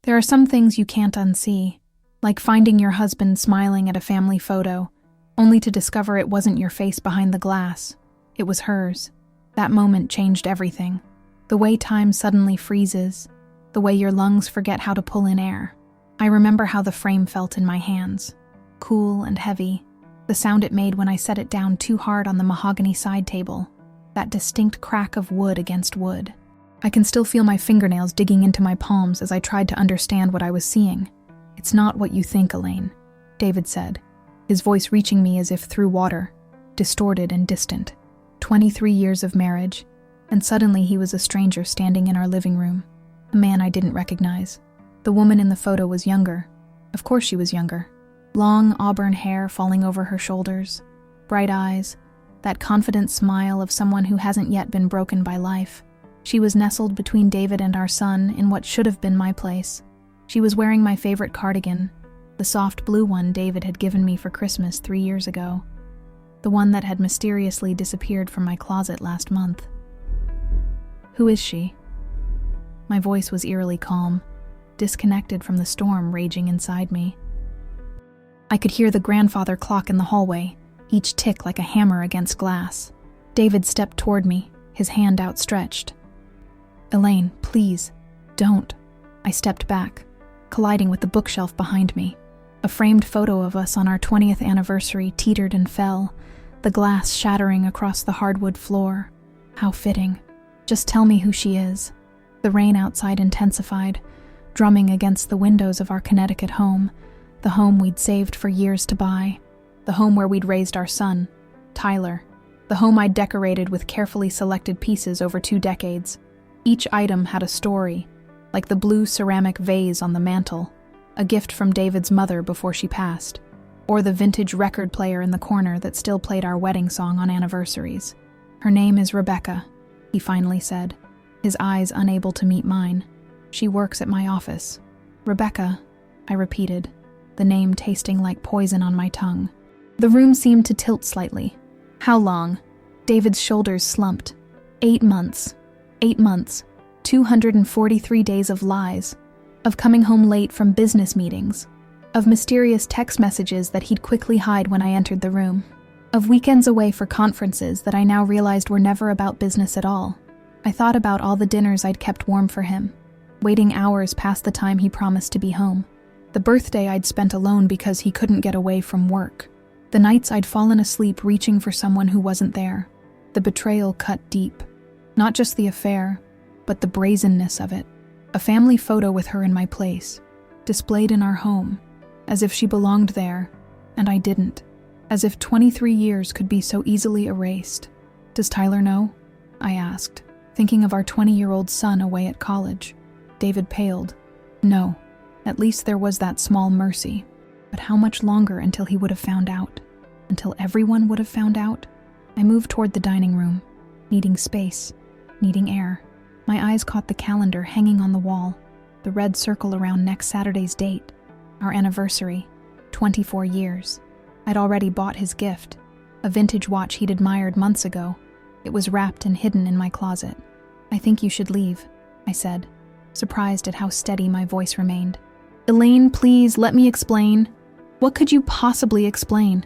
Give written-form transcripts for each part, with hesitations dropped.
There are some things you can't unsee, like finding your husband smiling at a family photo, only to discover it wasn't your face behind the glass. It was hers. That moment changed everything. The way time suddenly freezes, the way your lungs forget how to pull in air. I remember how the frame felt in my hands, cool and heavy, the sound it made when I set it down too hard on the mahogany side table, that distinct crack of wood against wood. I can still feel my fingernails digging into my palms as I tried to understand what I was seeing. "It's not what you think, Elaine," David said, his voice reaching me as if through water, distorted and distant. 23 years of marriage, and suddenly he was a stranger standing in our living room, a man I didn't recognize. The woman in the photo was younger. Of course she was younger. Long auburn hair falling over her shoulders, bright eyes, that confident smile of someone who hasn't yet been broken by life. She was nestled between David and our son in what should have been my place. She was wearing my favorite cardigan, the soft blue one David had given me for Christmas 3 years ago, the one that had mysteriously disappeared from my closet last month. "Who is she?" My voice was eerily calm, disconnected from the storm raging inside me. I could hear the grandfather clock in the hallway, each tick like a hammer against glass. David stepped toward me, his hand outstretched. "Elaine, please, don't." I stepped back, colliding with the bookshelf behind me. A framed photo of us on our 20th anniversary teetered and fell, the glass shattering across the hardwood floor. How fitting. Just tell me who she is. The rain outside intensified, drumming against the windows of our Connecticut home, the home we'd saved for years to buy, the home where we'd raised our son, Tyler, the home I'd decorated with carefully selected pieces over 2 decades. Each item had a story, like the blue ceramic vase on the mantel, a gift from David's mother before she passed, or the vintage record player in the corner that still played our wedding song on anniversaries. "Her name is Rebecca," he finally said, his eyes unable to meet mine. "She works at my office." "Rebecca," I repeated, the name tasting like poison on my tongue. The room seemed to tilt slightly. "How long?" David's shoulders slumped. 8 months. 8 months. 243 days of lies, of coming home late from business meetings, of mysterious text messages that he'd quickly hide when I entered the room, of weekends away for conferences that I now realized were never about business at all. I thought about all the dinners I'd kept warm for him, waiting hours past the time he promised to be home, the birthday I'd spent alone because he couldn't get away from work, the nights I'd fallen asleep reaching for someone who wasn't there. The betrayal cut deep. Not just the affair, but the brazenness of it. A family photo with her in my place, displayed in our home, as if she belonged there, and I didn't. As if 23 years could be so easily erased. "Does Tyler know?" I asked, thinking of our 20-year-old son away at college. David paled. "No, at least there was that small mercy. But how much longer until he would have found out? Until everyone would have found out?" I moved toward the dining room, needing space, needing air. My eyes caught the calendar hanging on the wall, the red circle around next Saturday's date, our anniversary, 24 years. I'd already bought his gift, a vintage watch he'd admired months ago. It was wrapped and hidden in my closet. "I think you should leave," I said, surprised at how steady my voice remained. "Elaine, please, let me explain." "What could you possibly explain?"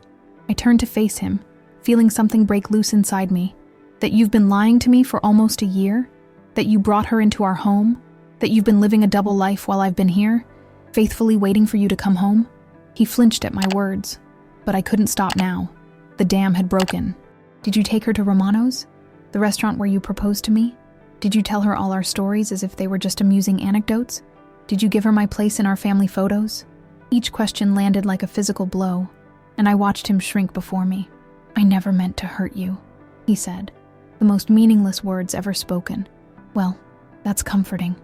I turned to face him, feeling something break loose inside me. "That you've been lying to me for almost a year? That you brought her into our home? That you've been living a double life while I've been here, faithfully waiting for you to come home?" He flinched at my words, but I couldn't stop now. The dam had broken. "Did you take her to Romano's? The restaurant where you proposed to me? Did you tell her all our stories as if they were just amusing anecdotes? Did you give her my place in our family photos?" Each question landed like a physical blow, and I watched him shrink before me. "I never meant to hurt you," he said, the most meaningless words ever spoken. "Well, that's comforting,"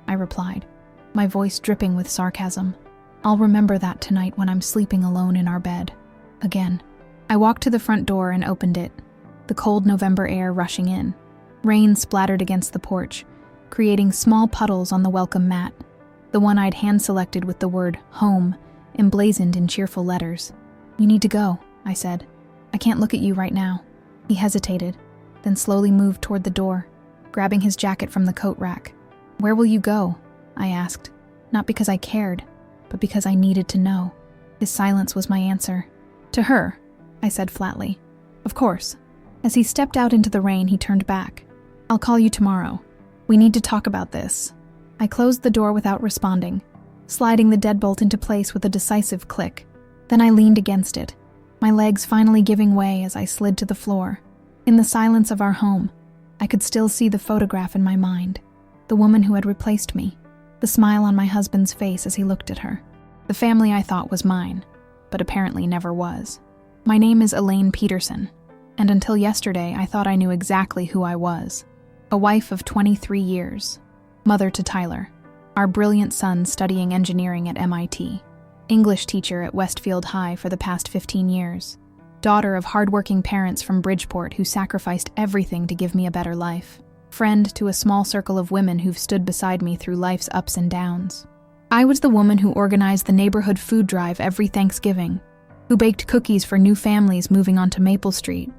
I replied, my voice dripping with sarcasm. "I'll remember that tonight when I'm sleeping alone in our bed. Again." I walked to the front door and opened it, the cold November air rushing in. Rain splattered against the porch, creating small puddles on the welcome mat, the one I'd hand-selected with the word home emblazoned in cheerful letters. "You need to go," I said. "I can't look at you right now." He hesitated, then slowly moved toward the door, grabbing his jacket from the coat rack. "Where will you go?" I asked, not because I cared, but because I needed to know. His silence was my answer. To her, I said flatly. Of course. As he stepped out into the rain, he turned back. I'll call you tomorrow. We need to talk about this. I closed the door without responding, sliding the deadbolt into place with a decisive click. Then I leaned against it, my legs finally giving way as I slid to the floor. In the silence of our home, I could still see the photograph in my mind, the woman who had replaced me, the smile on my husband's face as he looked at her. The family I thought was mine, but apparently never was. My name is Elaine Peterson, and until yesterday I thought I knew exactly who I was. A wife of 23 years, mother to Tyler, our brilliant son studying engineering at MIT, English teacher at Westfield High for the past 15 years, daughter of hardworking parents from Bridgeport who sacrificed everything to give me a better life, friend to a small circle of women who've stood beside me through life's ups and downs. I was the woman who organized the neighborhood food drive every Thanksgiving, who baked cookies for new families moving onto Maple Street,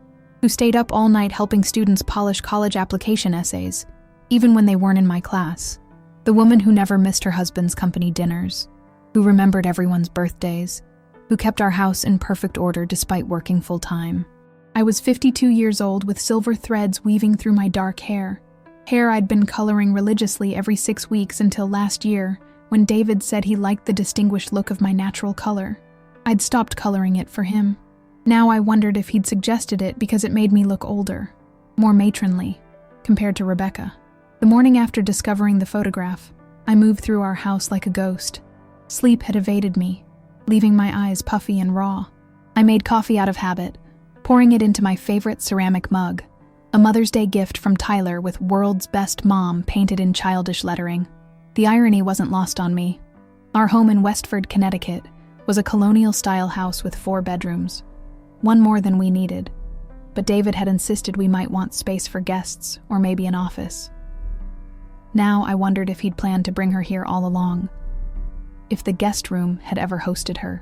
who stayed up all night helping students polish college application essays, even when they weren't in my class. The woman who never missed her husband's company dinners, who remembered everyone's birthdays, who kept our house in perfect order despite working full-time. I was 52 years old with silver threads weaving through my dark hair I'd been coloring religiously every 6 weeks until last year, when David said he liked the distinguished look of my natural color. I'd stopped coloring it for him. Now I wondered if he'd suggested it because it made me look older, more matronly, compared to Rebecca. The morning after discovering the photograph, I moved through our house like a ghost. Sleep had evaded me, leaving my eyes puffy and raw. I made coffee out of habit, pouring it into my favorite ceramic mug, a Mother's Day gift from Tyler with "World's Best Mom" painted in childish lettering. The irony wasn't lost on me. Our home in Westford, Connecticut, was a colonial-style house with 4 bedrooms, one more than we needed, but David had insisted we might want space for guests or maybe an office. Now I wondered if he'd planned to bring her here all along, if the guest room had ever hosted her.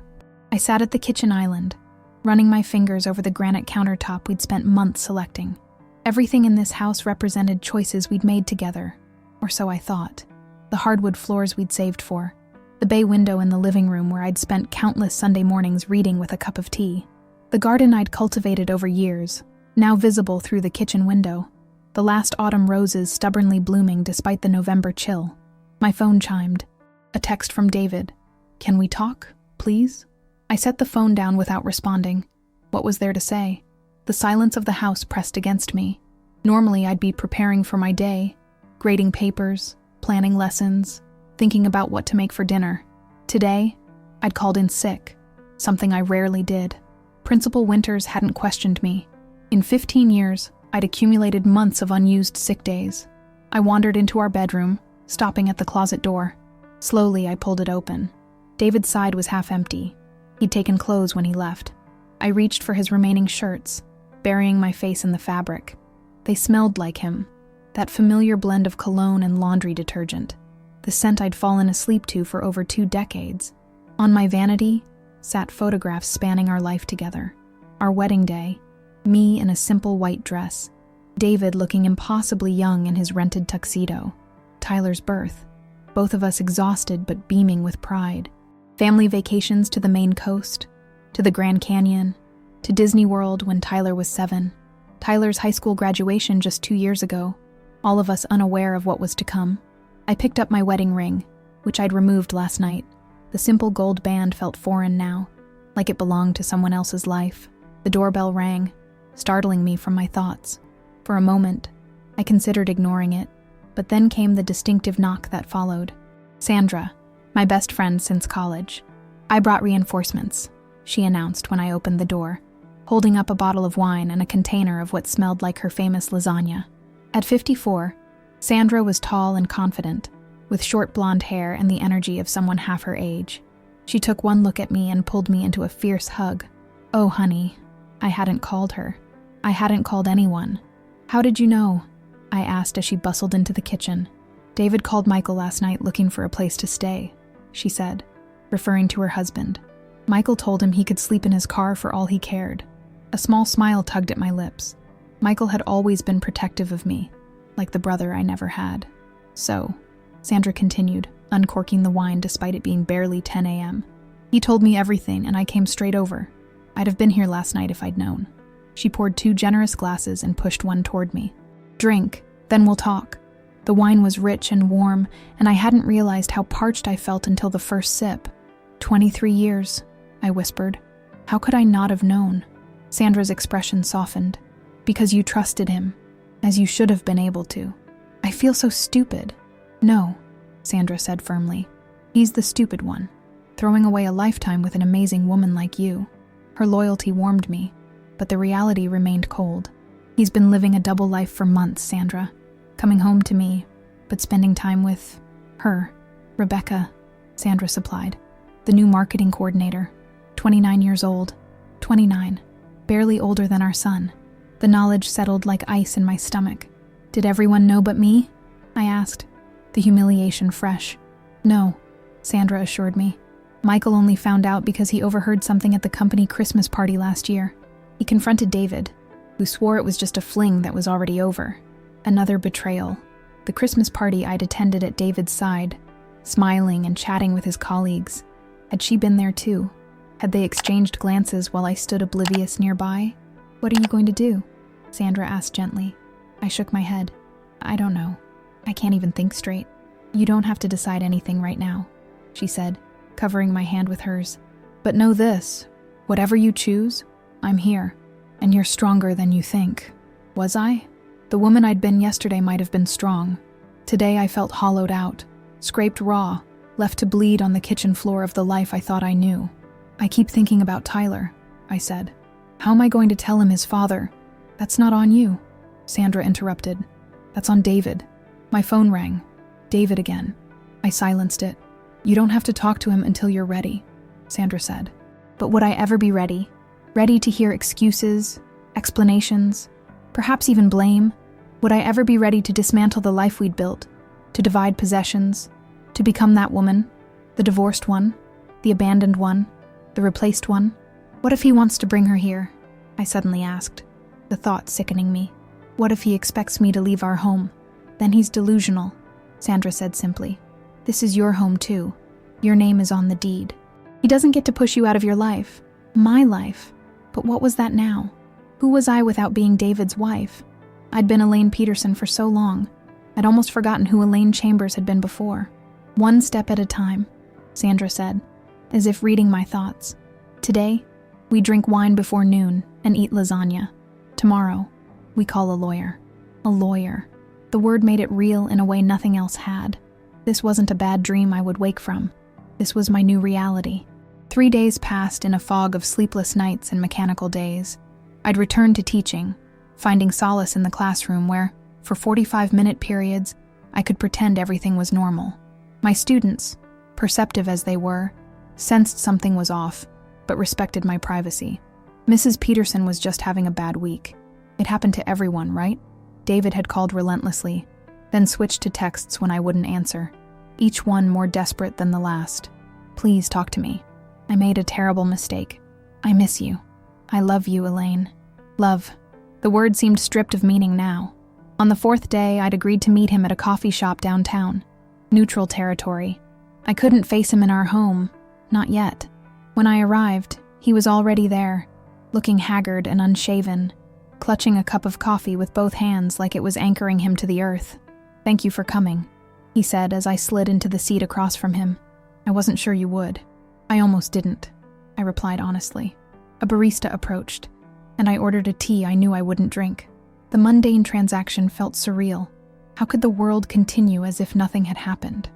I sat at the kitchen island, running my fingers over the granite countertop we'd spent months selecting. Everything in this house represented choices we'd made together, or so I thought. The hardwood floors we'd saved for, the bay window in the living room where I'd spent countless Sunday mornings reading with a cup of tea, the garden I'd cultivated over years, now visible through the kitchen window, the last autumn roses stubbornly blooming despite the November chill. My phone chimed. A text from David. "Can we talk, please?" I set the phone down without responding. What was there to say? The silence of the house pressed against me. Normally I'd be preparing for my day, grading papers, planning lessons, thinking about what to make for dinner. Today, I'd called in sick, something I rarely did. Principal Winters hadn't questioned me. In 15 years, I'd accumulated months of unused sick days. I wandered into our bedroom, stopping at the closet door. Slowly, I pulled it open. David's side was half empty. He'd taken clothes when he left. I reached for his remaining shirts, burying my face in the fabric. They smelled like him, that familiar blend of cologne and laundry detergent, the scent I'd fallen asleep to for over 2 decades. On my vanity sat photographs spanning our life together. Our wedding day, me in a simple white dress, David looking impossibly young in his rented tuxedo, Tyler's birth, both of us exhausted but beaming with pride, family vacations to the Maine coast, to the Grand Canyon, to Disney World when Tyler was 7, Tyler's high school graduation just 2 years ago, all of us unaware of what was to come. I picked up my wedding ring, which I'd removed last night. The simple gold band felt foreign now, like it belonged to someone else's life. The doorbell rang, startling me from my thoughts. For a moment, I considered ignoring it, but then came the distinctive knock that followed. Sandra, my best friend since college. "I brought reinforcements," she announced when I opened the door, holding up a bottle of wine and a container of what smelled like her famous lasagna. At 54, Sandra was tall and confident, with short blonde hair and the energy of someone half her age. She took one look at me and pulled me into a fierce hug. "Oh, honey." I hadn't called her. I hadn't called anyone. "How did you know?" I asked as she bustled into the kitchen. "David called Michael last night looking for a place to stay," she said, referring to her husband. "Michael told him he could sleep in his car for all he cared." A small smile tugged at my lips. Michael had always been protective of me, like the brother I never had. "So," Sandra continued, uncorking the wine despite it being barely 10 a.m. He told me everything, and I came straight over. I'd have been here last night if I'd known. She poured 2 generous glasses and pushed one toward me. Drink, then we'll talk. The wine was rich and warm, and I hadn't realized how parched I felt until the first sip. 23 years, I whispered. How could I not have known? Sandra's expression softened. Because you trusted him, as you should have been able to. I feel so stupid. No, Sandra said firmly. He's the stupid one, throwing away a lifetime with an amazing woman like you. Her loyalty warmed me, but the reality remained cold. He's been living a double life for months, Sandra. Coming home to me, but spending time with her. Rebecca, Sandra supplied. The new marketing coordinator. 29 years old. 29. Barely older than our son. The knowledge settled like ice in my stomach. Did everyone know but me? I asked, the humiliation fresh. No, Sandra assured me. Michael only found out because he overheard something at the company Christmas party last year. He confronted David, who swore it was just a fling that was already over. Another betrayal. The Christmas party I'd attended at David's side, smiling and chatting with his colleagues. Had she been there too? Had they exchanged glances while I stood oblivious nearby? What are you going to do? Sandra asked gently. I shook my head. I don't know. I can't even think straight. You don't have to decide anything right now, she said, covering my hand with hers. But know this, whatever you choose, I'm here, and you're stronger than you think. Was I? The woman I'd been yesterday might have been strong. Today I felt hollowed out, scraped raw, left to bleed on the kitchen floor of the life I thought I knew. I keep thinking about Tyler, I said. How am I going to tell him his father? That's not on you, Sandra interrupted. That's on David. My phone rang. David again. I silenced it. You don't have to talk to him until you're ready, Sandra said. But would I ever be ready? Ready to hear excuses, explanations, perhaps even blame? Would I ever be ready to dismantle the life we'd built, to divide possessions, to become that woman, the divorced one, the abandoned one, the replaced one? What if he wants to bring her here? I suddenly asked, the thought sickening me. What if he expects me to leave our home? Then he's delusional, Sandra said simply. This is your home too. Your name is on the deed. He doesn't get to push you out of your life. My life. But what was that now? Who was I without being David's wife? I'd been Elaine Peterson for so long. I'd almost forgotten who Elaine Chambers had been before. One step at a time, Sandra said, as if reading my thoughts. Today, we drink wine before noon and eat lasagna. Tomorrow, we call a lawyer. A lawyer. The word made it real in a way nothing else had. This wasn't a bad dream I would wake from. This was my new reality. 3 days passed in a fog of sleepless nights and mechanical days. I'd returned to teaching, finding solace in the classroom where, for 45-minute periods, I could pretend everything was normal. My students, perceptive as they were, sensed something was off, but respected my privacy. Mrs. Peterson was just having a bad week. It happened to everyone, right? David had called relentlessly, then switched to texts when I wouldn't answer, each one more desperate than the last. Please talk to me. I made a terrible mistake. I miss you. I love you, Elaine. Love. The word seemed stripped of meaning now. On the 4th day, I'd agreed to meet him at a coffee shop downtown. Neutral territory. I couldn't face him in our home. Not yet. When I arrived, he was already there, looking haggard and unshaven, clutching a cup of coffee with both hands like it was anchoring him to the earth. Thank you for coming, he said as I slid into the seat across from him. I wasn't sure you would. I almost didn't, I replied honestly. A barista approached, and I ordered a tea I knew I wouldn't drink. The mundane transaction felt surreal. How could the world continue as if nothing had happened?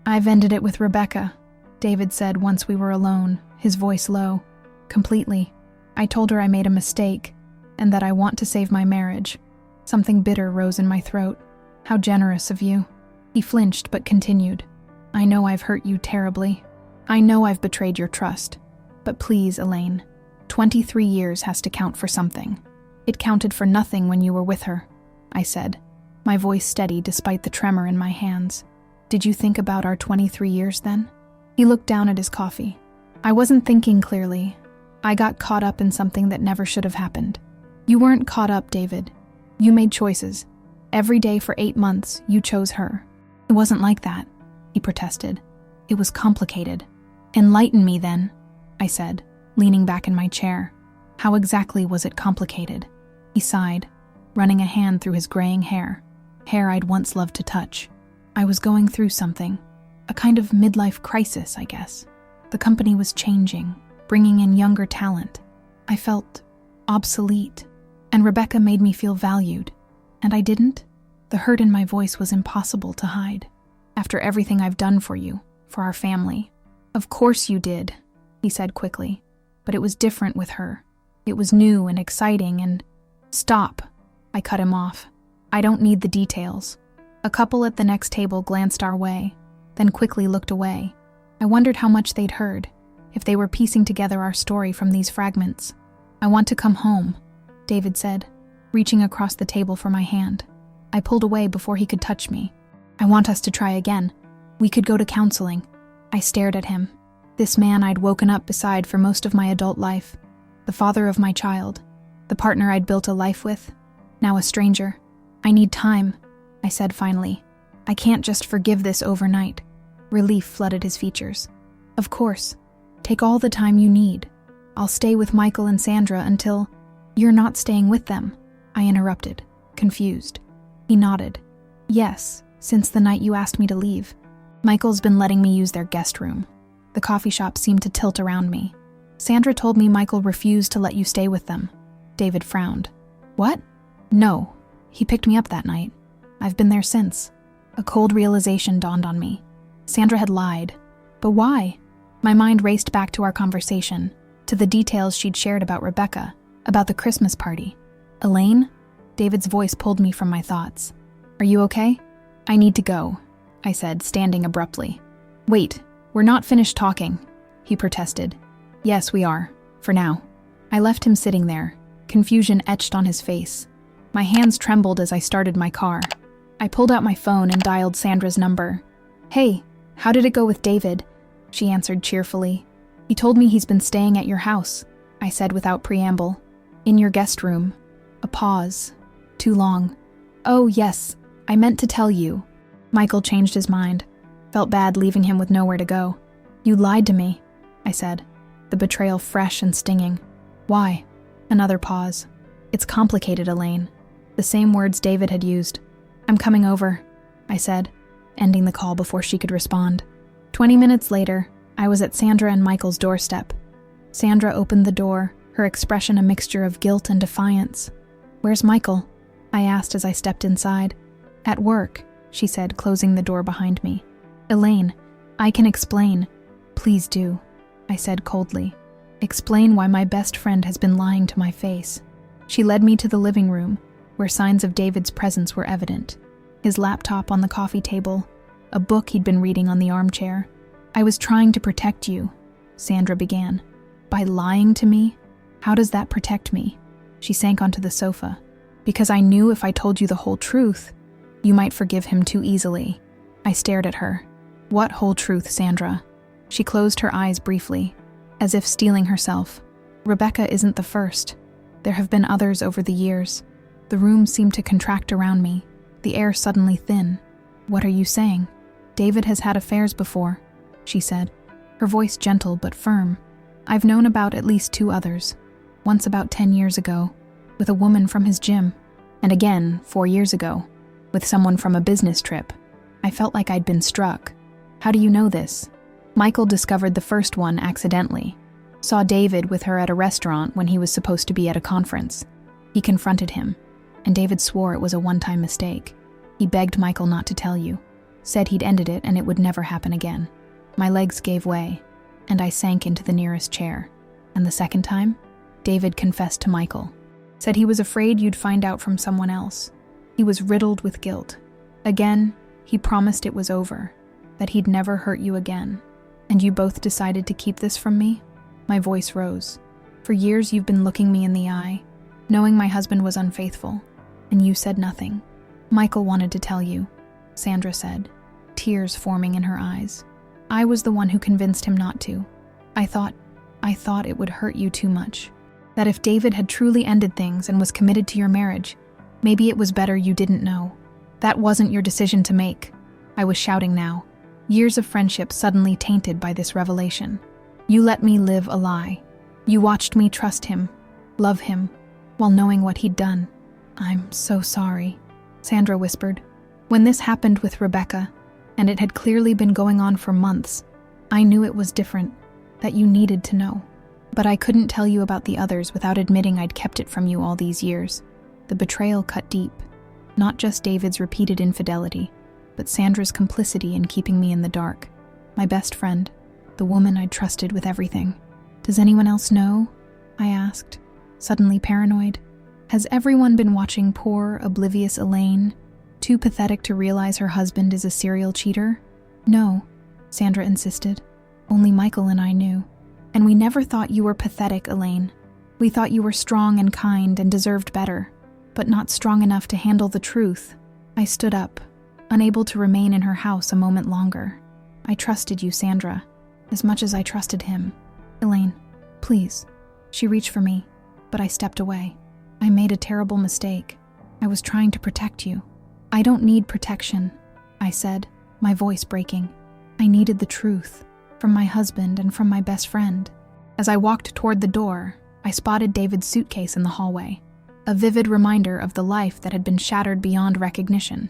I've ended it with Rebecca, David said once we were alone, his voice low. Completely. I told her I made a mistake, and that I want to save my marriage. Something bitter rose in my throat. How generous of you. He flinched but continued. I know I've hurt you terribly. I know I've betrayed your trust. But please, Elaine, 23 years has to count for something. It counted for nothing when you were with her, I said, my voice steady despite the tremor in my hands. Did you think about our 23 years then? He looked down at his coffee. I wasn't thinking clearly. I got caught up in something that never should have happened. You weren't caught up, David. You made choices. Every day for 8 months, you chose her. It wasn't like that, he protested. It was complicated. Enlighten me then, I said, leaning back in my chair. How exactly was it complicated? He sighed, running a hand through his graying hair I'd once loved to touch. I was going through something, a kind of midlife crisis, I guess. The company was changing, bringing in younger talent. I felt obsolete, and Rebecca made me feel valued. And I didn't? The hurt in my voice was impossible to hide. After everything I've done for you, for our family. Of course you did, he said quickly. But it was different with her. It was new and exciting and... Stop, I cut him off. I don't need the details. A couple at the next table glanced our way, then quickly looked away. I wondered how much they'd heard, if they were piecing together our story from these fragments. I want to come home, David said, reaching across the table for my hand. I pulled away before he could touch me. I want us to try again. We could go to counseling. I stared at him. This man I'd woken up beside for most of my adult life. The father of my child. The partner I'd built a life with. Now a stranger. I need time, I said finally. I can't just forgive this overnight. Relief flooded his features. Of course. Take all the time you need. I'll stay with Michael and Sandra until... You're not staying with them, I interrupted, confused. He nodded. Yes, since the night you asked me to leave. Michael's been letting me use their guest room. The coffee shop seemed to tilt around me. Sandra told me Michael refused to let you stay with them. David frowned. What? No. He picked me up that night. I've been there since. A cold realization dawned on me. Sandra had lied. But why? My mind raced back to our conversation, to the details she'd shared about Rebecca, about the Christmas party. Elaine? David's voice pulled me from my thoughts. Are you okay? I need to go, I said, standing abruptly. Wait, we're not finished talking, he protested. Yes, we are, for now. I left him sitting there, confusion etched on his face. My hands trembled as I started my car. I pulled out my phone and dialed Sandra's number. Hey, how did it go with David? She answered cheerfully. He told me he's been staying at your house, I said without preamble. In your guest room. A pause. Too long. Oh, yes, I meant to tell you. Michael changed his mind. Felt bad leaving him with nowhere to go. You lied to me, I said, the betrayal fresh and stinging. Why? Another pause. It's complicated, Elaine. The same words David had used. I'm coming over, I said, ending the call before she could respond. 20 minutes later, I was at Sandra and Michael's doorstep. Sandra opened the door, her expression a mixture of guilt and defiance. Where's Michael? I asked as I stepped inside. At work, she said, closing the door behind me. Elaine, I can explain. Please do, I said coldly. Explain why my best friend has been lying to my face. She led me to the living room, where signs of David's presence were evident. His laptop on the coffee table, a book he'd been reading on the armchair. I was trying to protect you, Sandra began. By lying to me? How does that protect me? She sank onto the sofa. Because I knew if I told you the whole truth, you might forgive him too easily. I stared at her. What whole truth, Sandra? She closed her eyes briefly, as if steeling herself. Rebecca isn't the first. There have been others over the years. The room seemed to contract around me, the air suddenly thin. What are you saying? David has had affairs before, she said, her voice gentle but firm. I've known about at least 2 others. Once about 10 years ago, with a woman from his gym, and again 4 years ago, with someone from a business trip. I felt like I'd been struck. How do you know this? Michael discovered the first one accidentally. Saw David with her at a restaurant when he was supposed to be at a conference. He confronted him, and David swore it was a one-time mistake. He begged Michael not to tell you, said he'd ended it and it would never happen again. My legs gave way, and I sank into the nearest chair. And the second time, David confessed to Michael. Said he was afraid you'd find out from someone else. He was riddled with guilt. Again, he promised it was over, that he'd never hurt you again. And you both decided to keep this from me? My voice rose. For years you've been looking me in the eye, knowing my husband was unfaithful, and you said nothing. Michael wanted to tell you, Sandra said, tears forming in her eyes. I was the one who convinced him not to. I thought it would hurt you too much. That if David had truly ended things and was committed to your marriage, maybe it was better you didn't know. That wasn't your decision to make. I was shouting now. Years of friendship suddenly tainted by this revelation. You let me live a lie. You watched me trust him, love him, while knowing what he'd done. I'm so sorry, Sandra whispered. When this happened with Rebecca, and it had clearly been going on for months, I knew it was different, that you needed to know. But I couldn't tell you about the others without admitting I'd kept it from you all these years. The betrayal cut deep. Not just David's repeated infidelity, but Sandra's complicity in keeping me in the dark. My best friend, the woman I'd trusted with everything. Does anyone else know? I asked, suddenly paranoid. Has everyone been watching poor, oblivious Elaine, too pathetic to realize her husband is a serial cheater? No, Sandra insisted. Only Michael and I knew. And we never thought you were pathetic, Elaine. We thought you were strong and kind and deserved better, but not strong enough to handle the truth. I stood up, unable to remain in her house a moment longer. I trusted you, Sandra, as much as I trusted him. Elaine, please. She reached for me, but I stepped away. I made a terrible mistake. I was trying to protect you. I don't need protection, I said, my voice breaking. I needed the truth, from my husband and from my best friend. As I walked toward the door, I spotted David's suitcase in the hallway, a vivid reminder of the life that had been shattered beyond recognition.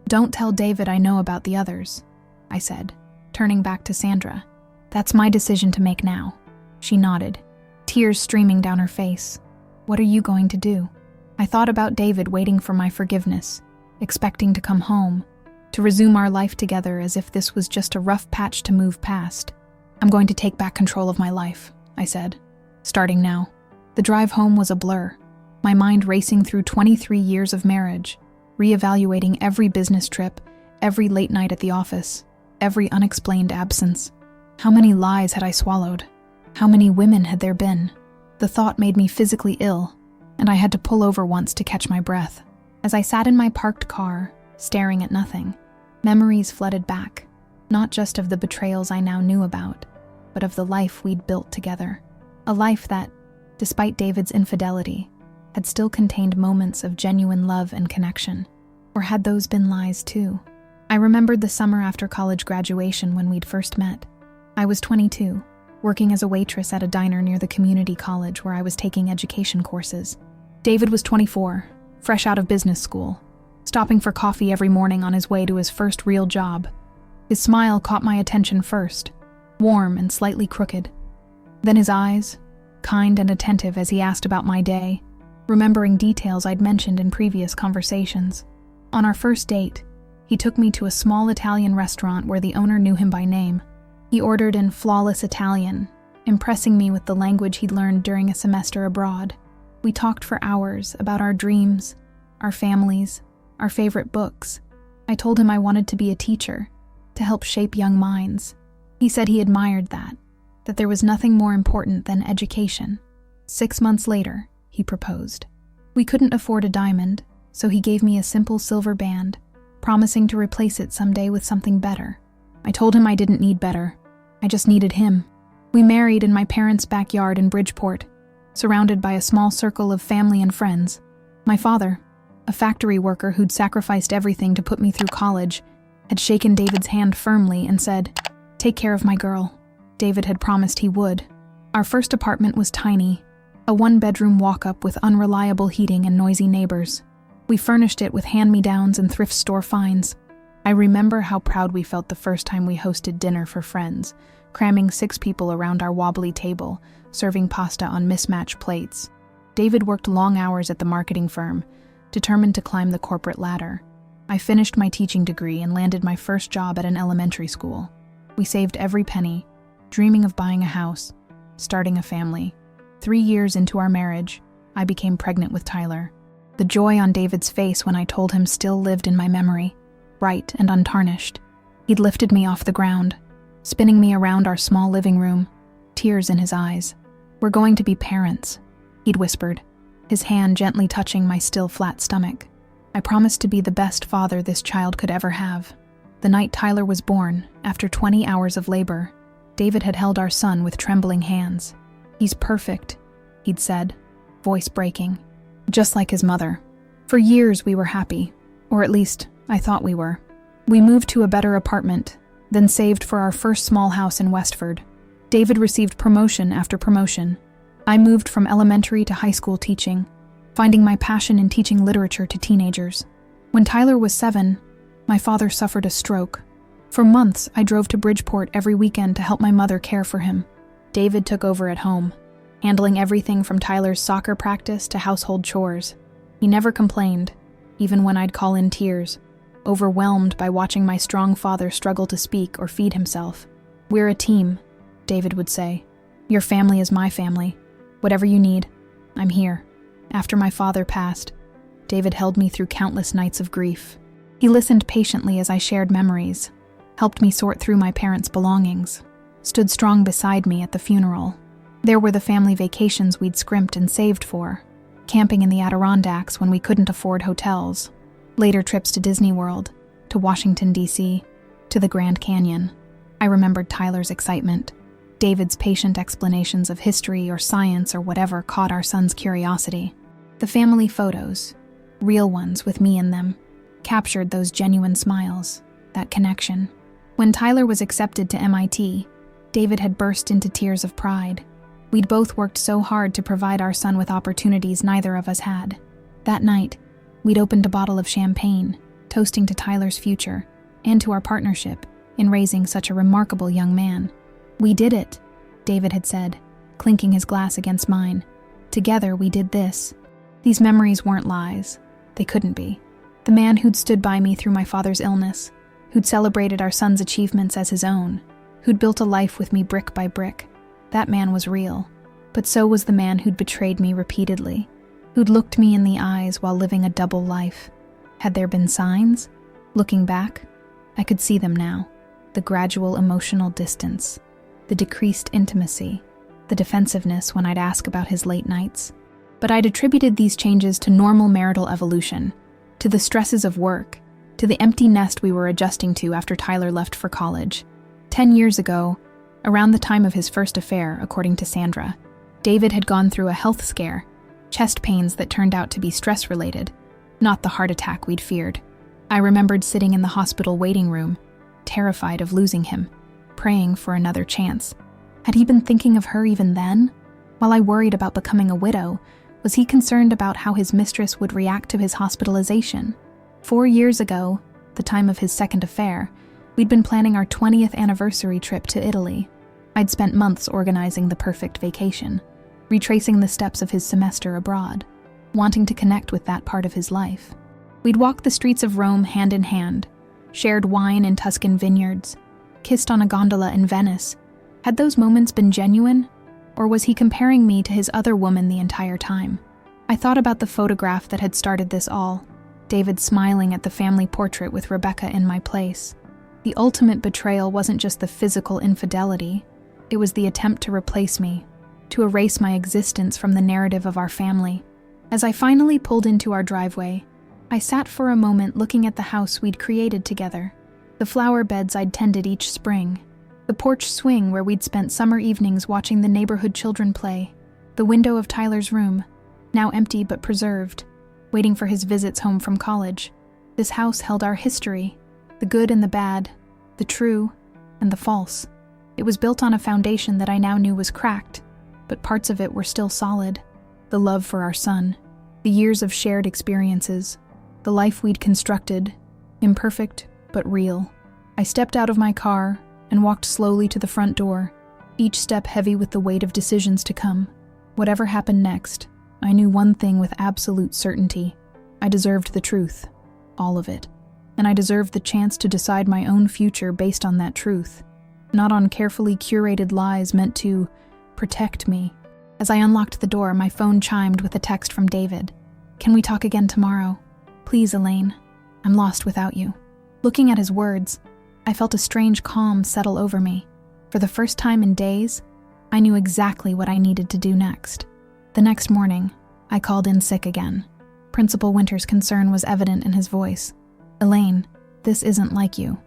Don't tell David I know about the others, I said, turning back to Sandra. That's my decision to make now. She nodded, tears streaming down her face. What are you going to do? I thought about David waiting for my forgiveness, expecting to come home, to resume our life together as if this was just a rough patch to move past. I'm going to take back control of my life, I said, starting now. The drive home was a blur, my mind racing through 23 years of marriage, reevaluating every business trip, every late night at the office, every unexplained absence. How many lies had I swallowed? How many women had there been? The thought made me physically ill, and I had to pull over once to catch my breath. As I sat in my parked car, staring at nothing, memories flooded back, not just of the betrayals I now knew about, but of the life we'd built together. A life that, despite David's infidelity, had still contained moments of genuine love and connection. Or had those been lies too? I remembered the summer after college graduation when we'd first met. I was 22, working as a waitress at a diner near the community college where I was taking education courses. David was 24, fresh out of business school, stopping for coffee every morning on his way to his first real job. His smile caught my attention first, warm and slightly crooked. Then his eyes, kind and attentive as he asked about my day, remembering details I'd mentioned in previous conversations. On our first date, he took me to a small Italian restaurant where the owner knew him by name. He ordered in flawless Italian, impressing me with the language he'd learned during a semester abroad. We talked for hours about our dreams, our families, our favorite books. I told him I wanted to be a teacher, to help shape young minds. He said he admired that there was nothing more important than education. 6 months later, he proposed. We couldn't afford a diamond, so he gave me a simple silver band, promising to replace it someday with something better. I told him I didn't need better. I just needed him. We married in my parents' backyard in Bridgeport, surrounded by a small circle of family and friends. My father, a factory worker who'd sacrificed everything to put me through college, had shaken David's hand firmly and said, "Take care of my girl." David had promised he would. Our first apartment was tiny, a one-bedroom walk-up with unreliable heating and noisy neighbors. We furnished it with hand-me-downs and thrift store finds. I remember how proud we felt the first time we hosted dinner for friends, cramming 6 people around our wobbly table, serving pasta on mismatched plates. David worked long hours at the marketing firm, determined to climb the corporate ladder. I finished my teaching degree and landed my first job at an elementary school. We saved every penny, dreaming of buying a house, starting a family. 3 years into our marriage, I became pregnant with Tyler. The joy on David's face when I told him still lived in my memory, bright and untarnished. He'd lifted me off the ground, spinning me around our small living room, tears in his eyes. "We're going to be parents," he'd whispered, his hand gently touching my still flat stomach. I promised to be the best father this child could ever have. The night Tyler was born, after 20 hours of labor, David had held our son with trembling hands. "He's perfect," he'd said, voice breaking, just like his mother. For years we were happy, or at least I thought we were. We moved to a better apartment, then saved for our first small house in Westford. David received promotion after promotion. I moved from elementary to high school teaching, finding my passion in teaching literature to teenagers. When Tyler was 7, my father suffered a stroke. For months, I drove to Bridgeport every weekend to help my mother care for him. David took over at home, handling everything from Tyler's soccer practice to household chores. He never complained, even when I'd call in tears, overwhelmed by watching my strong father struggle to speak or feed himself. "We're a team," David would say. "Your family is my family. Whatever you need, I'm here." After my father passed, David held me through countless nights of grief. He listened patiently as I shared memories, helped me sort through my parents' belongings, stood strong beside me at the funeral. There were the family vacations we'd scrimped and saved for, camping in the Adirondacks when we couldn't afford hotels, later trips to Disney World, to Washington, D.C., to the Grand Canyon. I remembered Tyler's excitement. David's patient explanations of history or science or whatever caught our son's curiosity. The family photos, real ones with me in them, captured those genuine smiles, that connection. When Tyler was accepted to MIT, David had burst into tears of pride. We'd both worked so hard to provide our son with opportunities neither of us had. That night, we'd opened a bottle of champagne, toasting to Tyler's future and to our partnership in raising such a remarkable young man. "We did it," David had said, clinking his glass against mine. "Together we did this." These memories weren't lies. They couldn't be. The man who'd stood by me through my father's illness, who'd celebrated our son's achievements as his own, who'd built a life with me brick by brick, that man was real. But so was the man who'd betrayed me repeatedly, who'd looked me in the eyes while living a double life. Had there been signs? Looking back, I could see them now. The gradual emotional distance, the decreased intimacy, the defensiveness when I'd ask about his late nights. But I'd attributed these changes to normal marital evolution, to the stresses of work, to the empty nest we were adjusting to after Tyler left for college. 10 years ago, around the time of his first affair, according to Sandra, David had gone through a health scare, chest pains that turned out to be stress-related, not the heart attack we'd feared. I remembered sitting in the hospital waiting room, terrified of losing him, praying for another chance. Had he been thinking of her even then? While I worried about becoming a widow, was he concerned about how his mistress would react to his hospitalization? 4 years ago, the time of his second affair, we'd been planning our 20th anniversary trip to Italy. I'd spent months organizing the perfect vacation, retracing the steps of his semester abroad, wanting to connect with that part of his life. We'd walked the streets of Rome hand in hand, shared wine in Tuscan vineyards, kissed on a gondola in Venice. Had those moments been genuine? Or was he comparing me to his other woman the entire time? I thought about the photograph that had started this all, David smiling at the family portrait with Rebecca in my place. The ultimate betrayal wasn't just the physical infidelity, it was the attempt to replace me, to erase my existence from the narrative of our family. As I finally pulled into our driveway, I sat for a moment looking at the house we'd created together, the flower beds I'd tended each spring, the porch swing where we'd spent summer evenings watching the neighborhood children play, the window of Tyler's room, now empty but preserved, waiting for his visits home from college. This house held our history, the good and the bad, the true and the false. It was built on a foundation that I now knew was cracked, but parts of it were still solid. The love for our son, the years of shared experiences, the life we'd constructed, imperfect but real. I stepped out of my car and walked slowly to the front door, each step heavy with the weight of decisions to come. Whatever happened next, I knew one thing with absolute certainty. I deserved the truth, all of it, and I deserved the chance to decide my own future based on that truth, not on carefully curated lies meant to protect me. As I unlocked the door, my phone chimed with a text from David. "Can we talk again tomorrow? Please, Elaine. I'm lost without you." Looking at his words, I felt a strange calm settle over me. For the first time in days, I knew exactly what I needed to do next. The next morning, I called in sick again. Principal Winter's concern was evident in his voice. "Elaine, this isn't like you.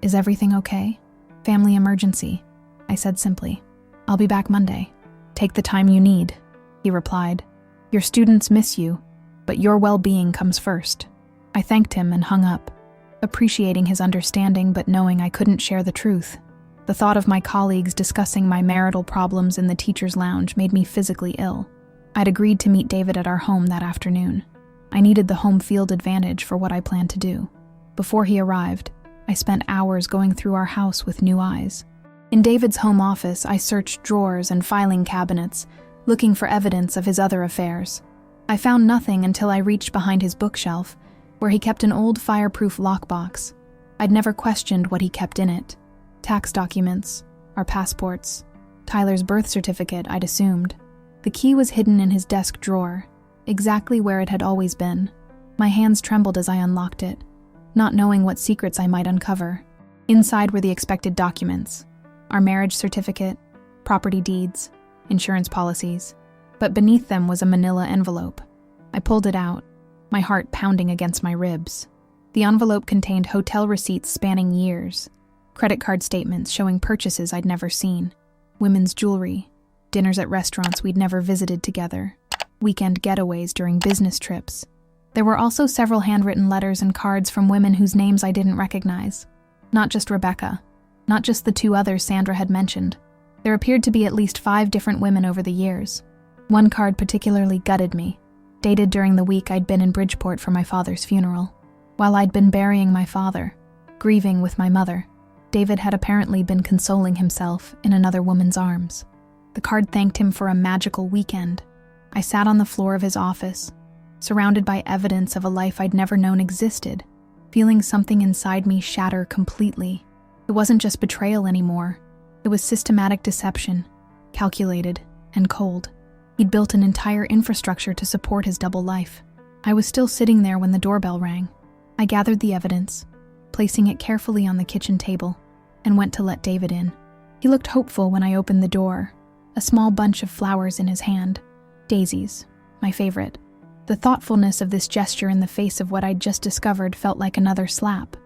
Is everything okay?" "Family emergency," I said simply. "I'll be back Monday." "Take the time you need," he replied. "Your students miss you, but your well-being comes first." I thanked him and hung up. appreciating his understanding but knowing I couldn't share the truth. The thought of my colleagues discussing my marital problems in the teacher's lounge made me physically ill. I'd agreed to meet David at our home that afternoon. I needed the home field advantage for what I planned to do. Before he arrived, I spent hours going through our house with new eyes. In David's home office, I searched drawers and filing cabinets, looking for evidence of his other affairs. I found nothing until I reached behind his bookshelf, where he kept an old fireproof lockbox. I'd never questioned what he kept in it. Tax documents, our passports, Tyler's birth certificate, I'd assumed. The key was hidden in his desk drawer, exactly where it had always been. My hands trembled as I unlocked it, not knowing what secrets I might uncover. Inside were the expected documents: our marriage certificate, property deeds, insurance policies. But beneath them was a manila envelope. I pulled it out, my heart pounding against my ribs. The envelope contained hotel receipts spanning years, credit card statements showing purchases I'd never seen, women's jewelry, dinners at restaurants we'd never visited together, weekend getaways during business trips. There were also several handwritten letters and cards from women whose names I didn't recognize. Not just Rebecca, not just the two others Sandra had mentioned. There appeared to be at least 5 different women over the years. One card particularly gutted me, dated during the week I'd been in Bridgeport for my father's funeral. While I'd been burying my father, grieving with my mother, David had apparently been consoling himself in another woman's arms. The card thanked him for a magical weekend. I sat on the floor of his office, surrounded by evidence of a life I'd never known existed, feeling something inside me shatter completely. It wasn't just betrayal anymore. It was systematic deception, calculated and cold. He'd built an entire infrastructure to support his double life. I was still sitting there when the doorbell rang. I gathered the evidence, placing it carefully on the kitchen table, and went to let David in. He looked hopeful when I opened the door, a small bunch of flowers in his hand. Daisies, my favorite. The thoughtfulness of this gesture in the face of what I'd just discovered felt like another slap.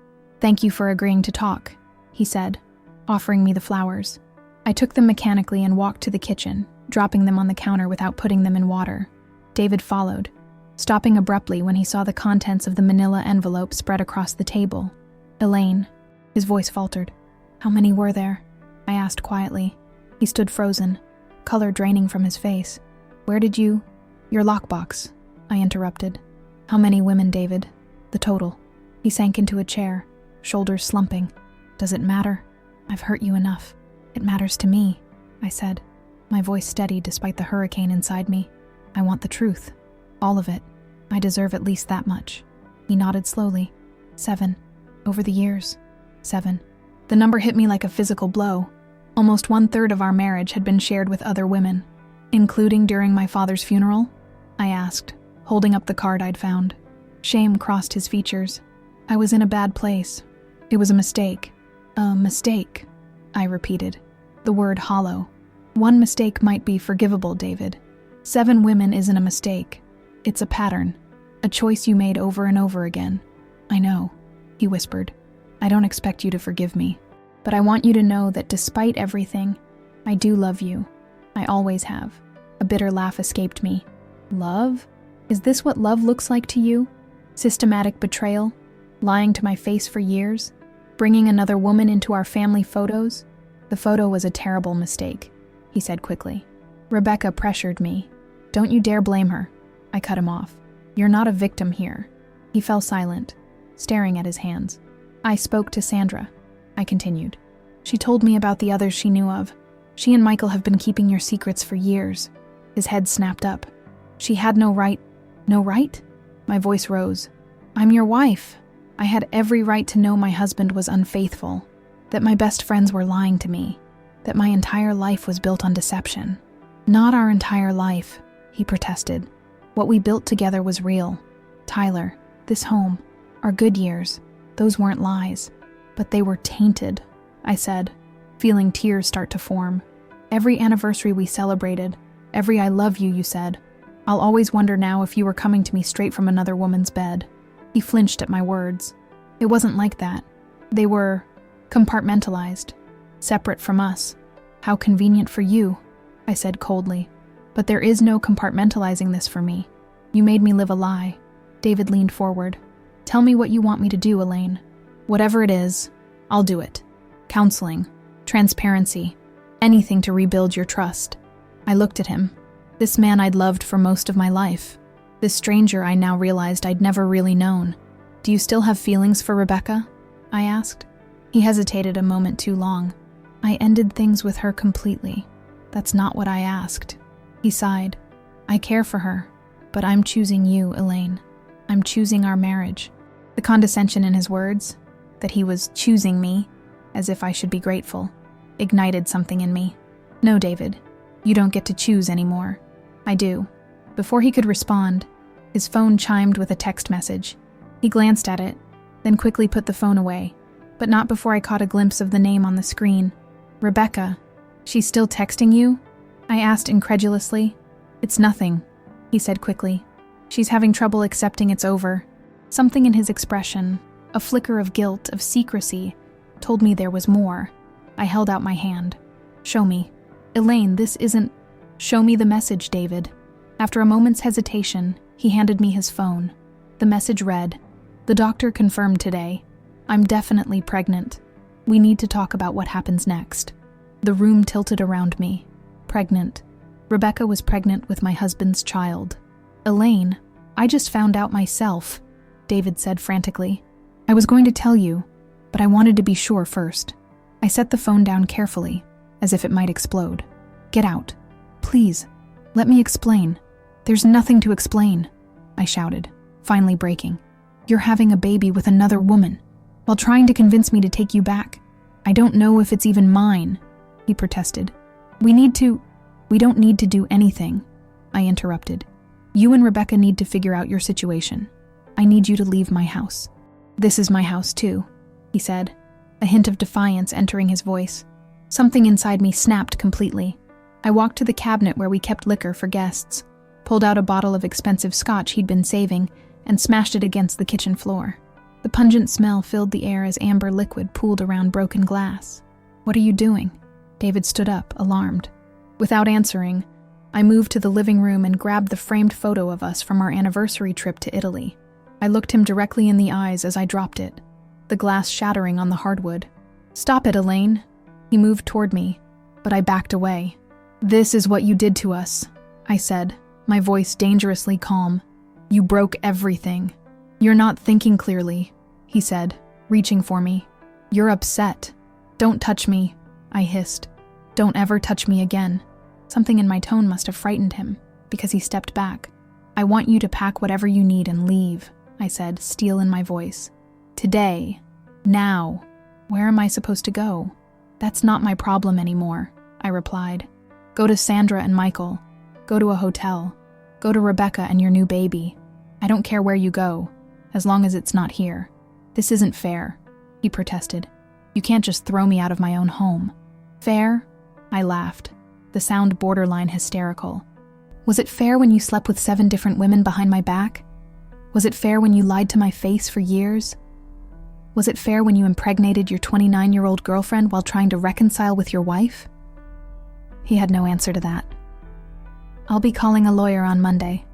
"Thank you for agreeing to talk," he said, offering me the flowers. I took them mechanically and walked to the kitchen, dropping them on the counter without putting them in water. David followed, stopping abruptly when he saw the contents of the manila envelope spread across the table. "Elaine," his voice faltered. "How many were there?" I asked quietly. He stood frozen, color draining from his face. "Where did you—" "Your lockbox," I interrupted. "How many women, David? The total." He sank into a chair, shoulders slumping. "Does it matter? I've hurt you enough." "It matters to me," I said, my voice steady despite the hurricane inside me. "I want the truth. All of it. I deserve at least that much." He nodded slowly. 7. Over the years. 7. The number hit me like a physical blow. Almost 1/3 of our marriage had been shared with other women. "Including during my father's funeral?" I asked, holding up the card I'd found. Shame crossed his features. "I was in a bad place. It was a mistake." "A mistake," I repeated, the word hollow. "One mistake might be forgivable, David. 7 women isn't a mistake. It's a pattern, a choice you made over and over again." "I know," he whispered. "I don't expect you to forgive me, but I want you to know that despite everything, I do love you. I always have." A bitter laugh escaped me. "Love? Is this what love looks like to you? Systematic betrayal? Lying to my face for years? Bringing another woman into our family photos?" "The photo was a terrible mistake," he said quickly. "Rebecca pressured me. Don't you dare blame her." I cut him off. "You're not a victim here." He fell silent, staring at his hands. "I spoke to Sandra," I continued. "She told me about the others she knew of. She and Michael have been keeping your secrets for years." His head snapped up. "She had no right." "No right?" My voice rose. "I'm your wife. I had every right to know my husband was unfaithful, that my best friends were lying to me, that my entire life was built on deception." "Not our entire life," he protested. "What we built together was real. Tyler, this home, our good years, those weren't lies. But they were tainted," I said, feeling tears start to form. "Every anniversary we celebrated, every 'I love you' you said. I'll always wonder now if you were coming to me straight from another woman's bed." He flinched at my words. "It wasn't like that. They were compartmentalized, separate from us." "How convenient for you," I said coldly. "But there is no compartmentalizing this for me. You made me live a lie." David leaned forward. "Tell me what you want me to do, Elaine." Whatever it is, I'll do it. Counseling, transparency, anything to rebuild your trust. I looked at him. This man I'd loved for most of my life. This stranger I now realized I'd never really known. Do you still have feelings for Rebecca? I asked. He hesitated a moment too long. I ended things with her completely. That's not what I asked. He sighed. I care for her, but I'm choosing you, Elaine. I'm choosing our marriage. The condescension in his words, that he was choosing me, as if I should be grateful, ignited something in me. No, David, you don't get to choose anymore. I do. Before he could respond, his phone chimed with a text message. He glanced at it, then quickly put the phone away, but not before I caught a glimpse of the name on the screen. Rebecca. She's still texting you? I asked incredulously. It's nothing, he said quickly. She's having trouble accepting it's over. Something in his expression, a flicker of guilt, of secrecy, told me there was more. I held out my hand. Show me. Elaine, this isn't... Show me the message, David. After a moment's hesitation, he handed me his phone. The message read, "The doctor confirmed today. I'm definitely pregnant. We need to talk about what happens next." The room tilted around me. Pregnant. Rebecca was pregnant with my husband's child. Elaine, I just found out myself, David said frantically. I was going to tell you, but I wanted to be sure first. I set the phone down carefully, as if it might explode. Get out. Please, let me explain. There's nothing to explain, I shouted, finally breaking. You're having a baby with another woman, while trying to convince me to take you back. I don't know if it's even mine, he protested. We don't need to do anything, I interrupted. You and Rebecca need to figure out your situation. I need you to leave my house. This is my house too, he said, a hint of defiance entering his voice. Something inside me snapped completely. I walked to the cabinet where we kept liquor for guests, pulled out a bottle of expensive scotch he'd been saving, and smashed it against the kitchen floor. The pungent smell filled the air as amber liquid pooled around broken glass. What are you doing? David stood up, alarmed. Without answering, I moved to the living room and grabbed the framed photo of us from our anniversary trip to Italy. I looked him directly in the eyes as I dropped it, the glass shattering on the hardwood. Stop it, Elaine. He moved toward me, but I backed away. This is what you did to us, I said, my voice dangerously calm. You broke everything. You're not thinking clearly, he said, reaching for me. You're upset. Don't touch me, I hissed. Don't ever touch me again. Something in my tone must have frightened him, because he stepped back. I want you to pack whatever you need and leave, I said, steel in my voice. Today. Now. Where am I supposed to go? That's not my problem anymore, I replied. Go to Sandra and Michael. Go to a hotel. Go to Rebecca and your new baby. I don't care where you go, as long as it's not here. This isn't fair, he protested. You can't just throw me out of my own home. Fair? I laughed, the sound borderline hysterical. Was it fair when you slept with 7 different women behind my back? Was it fair when you lied to my face for years? Was it fair when you impregnated your 29-year-old girlfriend while trying to reconcile with your wife? He had no answer to that. I'll be calling a lawyer on Monday,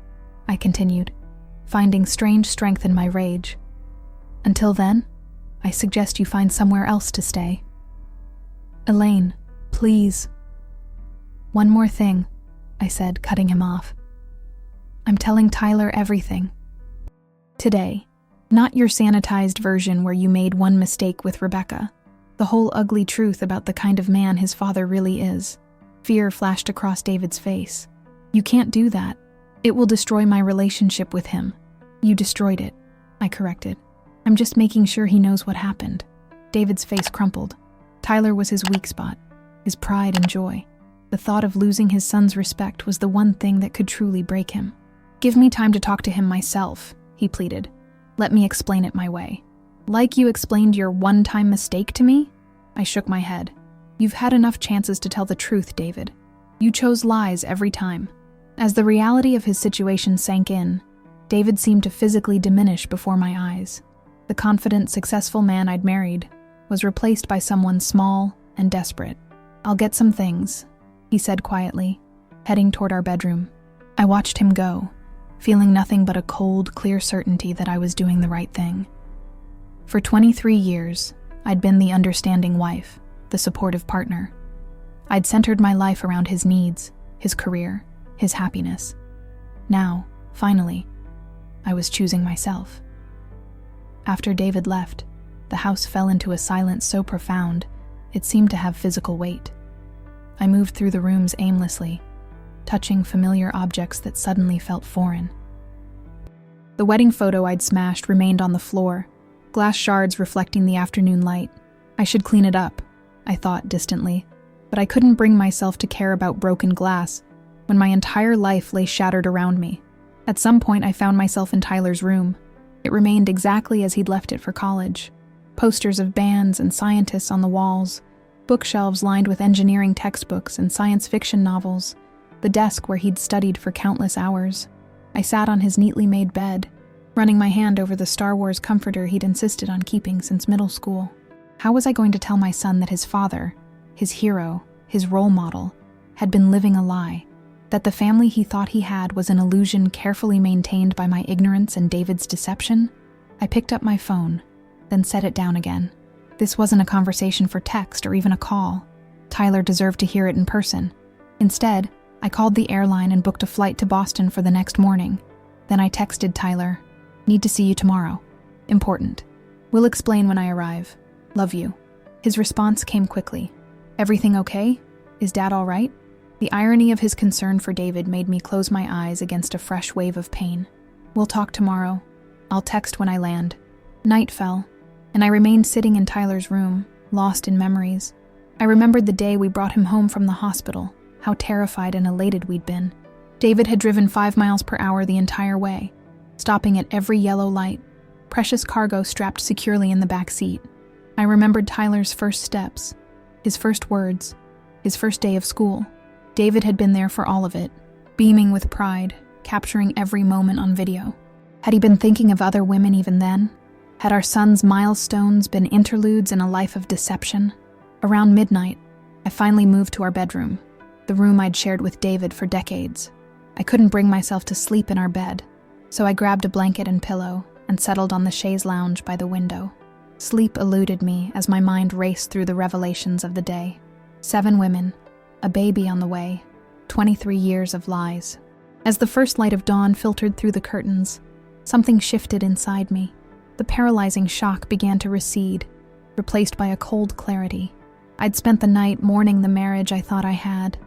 I continued, finding strange strength in my rage. Until then, I suggest you find somewhere else to stay. Elaine, please. One more thing, I said, cutting him off. I'm telling Tyler everything. Today, not your sanitized version where you made one mistake with Rebecca. The whole ugly truth about the kind of man his father really is. Fear flashed across David's face. You can't do that. It will destroy my relationship with him. You destroyed it, I corrected. I'm just making sure he knows what happened. David's face crumpled. Tyler was his weak spot, his pride and joy. The thought of losing his son's respect was the one thing that could truly break him. Give me time to talk to him myself, he pleaded. Let me explain it my way. Like you explained your one-time mistake to me? I shook my head. You've had enough chances to tell the truth, David. You chose lies every time. As the reality of his situation sank in, David seemed to physically diminish before my eyes. The confident, successful man I'd married was replaced by someone small and desperate. I'll get some things, he said quietly, heading toward our bedroom. I watched him go, feeling nothing but a cold, clear certainty that I was doing the right thing. For 23 years, I'd been the understanding wife, the supportive partner. I'd centered my life around his needs, his career, his happiness. Now, finally, I was choosing myself. After David left, the house fell into a silence so profound, it seemed to have physical weight. I moved through the rooms aimlessly, touching familiar objects that suddenly felt foreign. The wedding photo I'd smashed remained on the floor, glass shards reflecting the afternoon light. I should clean it up, I thought distantly, but I couldn't bring myself to care about broken glass when my entire life lay shattered around me. At some point, I found myself in Tyler's room. It remained exactly as he'd left it for college. Posters of bands and scientists on the walls, bookshelves lined with engineering textbooks and science fiction novels, the desk where he'd studied for countless hours. I sat on his neatly made bed, running my hand over the Star Wars comforter he'd insisted on keeping since middle school. How was I going to tell my son that his father, his hero, his role model, had been living a lie? That the family he thought he had was an illusion carefully maintained by my ignorance and David's deception? I picked up my phone, then set it down again. This wasn't a conversation for text or even a call. Tyler deserved to hear it in person. Instead, I called the airline and booked a flight to Boston for the next morning. Then I texted Tyler, "Need to see you tomorrow. Important. Will explain when I arrive. Love you." His response came quickly. "Everything okay? Is Dad all right?" The irony of his concern for David made me close my eyes against a fresh wave of pain. "We'll talk tomorrow. I'll text when I land." Night fell, and I remained sitting in Tyler's room, lost in memories. I remembered the day we brought him home from the hospital, how terrified and elated we'd been. David had driven 5 miles per hour the entire way, stopping at every yellow light, precious cargo strapped securely in the back seat. I remembered Tyler's first steps, his first words, his first day of school. David had been there for all of it, beaming with pride, capturing every moment on video. Had he been thinking of other women even then? Had our son's milestones been interludes in a life of deception? Around midnight, I finally moved to our bedroom, the room I'd shared with David for decades. I couldn't bring myself to sleep in our bed, so I grabbed a blanket and pillow and settled on the chaise lounge by the window. Sleep eluded me as my mind raced through the revelations of the day. 7 women, a baby on the way, 23 years of lies. As the first light of dawn filtered through the curtains, something shifted inside me. The paralyzing shock began to recede, replaced by a cold clarity. I'd spent the night mourning the marriage I thought I had,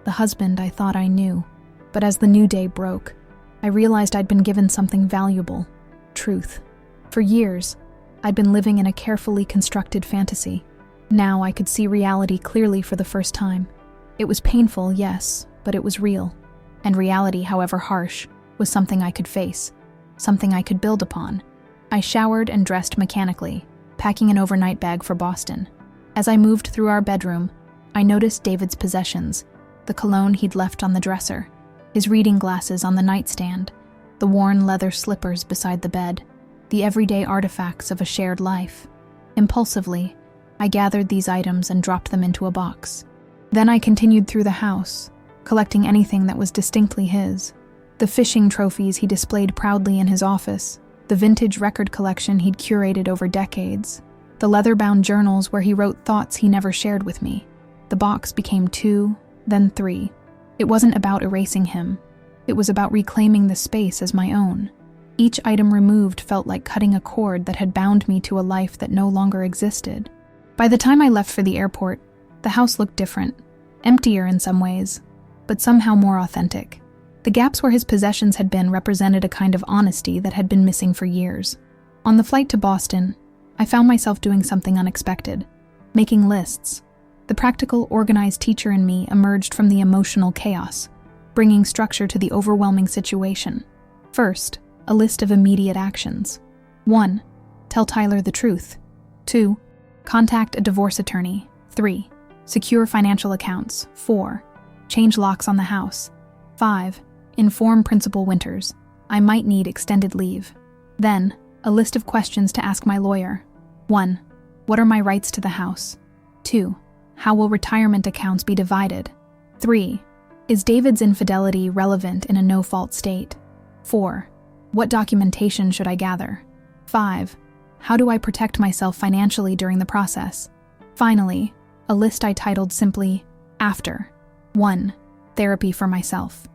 the husband I thought I knew. But as the new day broke, I realized I'd been given something valuable: truth. For years, I'd been living in a carefully constructed fantasy. Now I could see reality clearly for the first time. It was painful, yes, but it was real. And reality, however harsh, was something I could face, something I could build upon. I showered and dressed mechanically, packing an overnight bag for Boston. As I moved through our bedroom, I noticed David's possessions, the cologne he'd left on the dresser, his reading glasses on the nightstand, the worn leather slippers beside the bed, the everyday artifacts of a shared life. Impulsively, I gathered these items and dropped them into a box. Then I continued through the house, collecting anything that was distinctly his. The fishing trophies he displayed proudly in his office, the vintage record collection he'd curated over decades, the leather-bound journals where he wrote thoughts he never shared with me. The box became 2, then 3. It wasn't about erasing him. It was about reclaiming the space as my own. Each item removed felt like cutting a cord that had bound me to a life that no longer existed. By the time I left for the airport, the house looked different, emptier in some ways, but somehow more authentic. The gaps where his possessions had been represented a kind of honesty that had been missing for years. On the flight to Boston, I found myself doing something unexpected, making lists. The practical, organized teacher in me emerged from the emotional chaos, bringing structure to the overwhelming situation. First, a list of immediate actions. 1. Tell Tyler the truth. 2. Contact a divorce attorney. 3. Secure financial accounts. 4. Change locks on the house. 5. Inform Principal Winters. I might need extended leave. Then, a list of questions to ask my lawyer. 1. What are my rights to the house? 2. How will retirement accounts be divided? 3. Is David's infidelity relevant in a no-fault state? 4. What documentation should I gather? 5. How do I protect myself financially during the process? Finally, a list I titled simply, After. 1. Therapy for myself.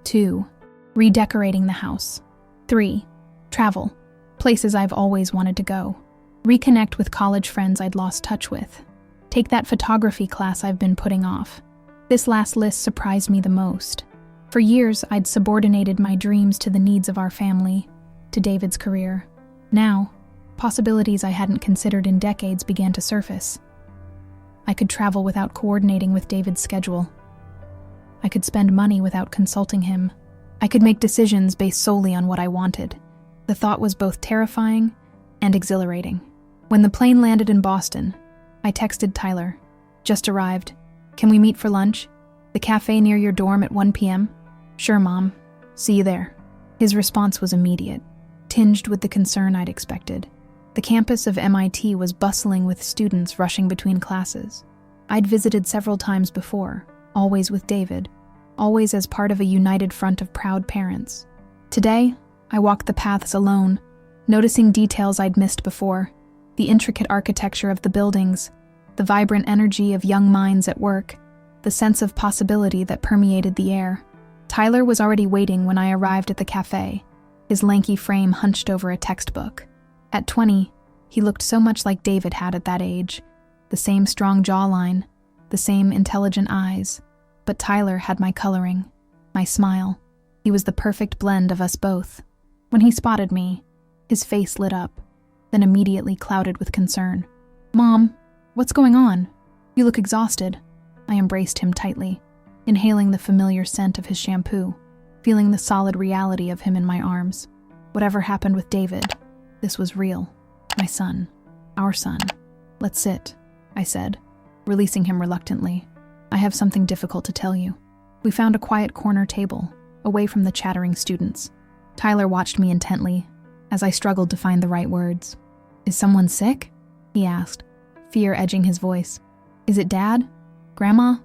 2. Redecorating the house. 3. Travel. Places I've always wanted to go. Reconnect with college friends I'd lost touch with. Take that photography class I've been putting off. This last list surprised me the most. For years, I'd subordinated my dreams to the needs of our family, to David's career. Now, possibilities I hadn't considered in decades began to surface. I could travel without coordinating with David's schedule. I could spend money without consulting him. I could make decisions based solely on what I wanted. The thought was both terrifying and exhilarating. When the plane landed in Boston, I texted Tyler. Just arrived. Can we meet for lunch? The cafe near your dorm at 1 p.m.? Sure, Mom. See you there. His response was immediate, tinged with the concern I'd expected. The campus of MIT was bustling with students rushing between classes. I'd visited several times before, always with David, always as part of a united front of proud parents. Today, I walked the paths alone, noticing details I'd missed before, the intricate architecture of the buildings, the vibrant energy of young minds at work, the sense of possibility that permeated the air. Tyler was already waiting when I arrived at the cafe, his lanky frame hunched over a textbook. At 20, he looked so much like David had at that age, the same strong jawline, the same intelligent eyes. But Tyler had my coloring, my smile. He was the perfect blend of us both. When he spotted me, his face lit up, then immediately clouded with concern. Mom, what's going on? You look exhausted. I embraced him tightly, inhaling the familiar scent of his shampoo, feeling the solid reality of him in my arms. Whatever happened with David, this was real. My son. Our son. Let's sit, I said, releasing him reluctantly. I have something difficult to tell you. We found a quiet corner table, away from the chattering students. Tyler watched me intently, as I struggled to find the right words. Is someone sick? He asked, fear edging his voice. Is it Dad? Grandma?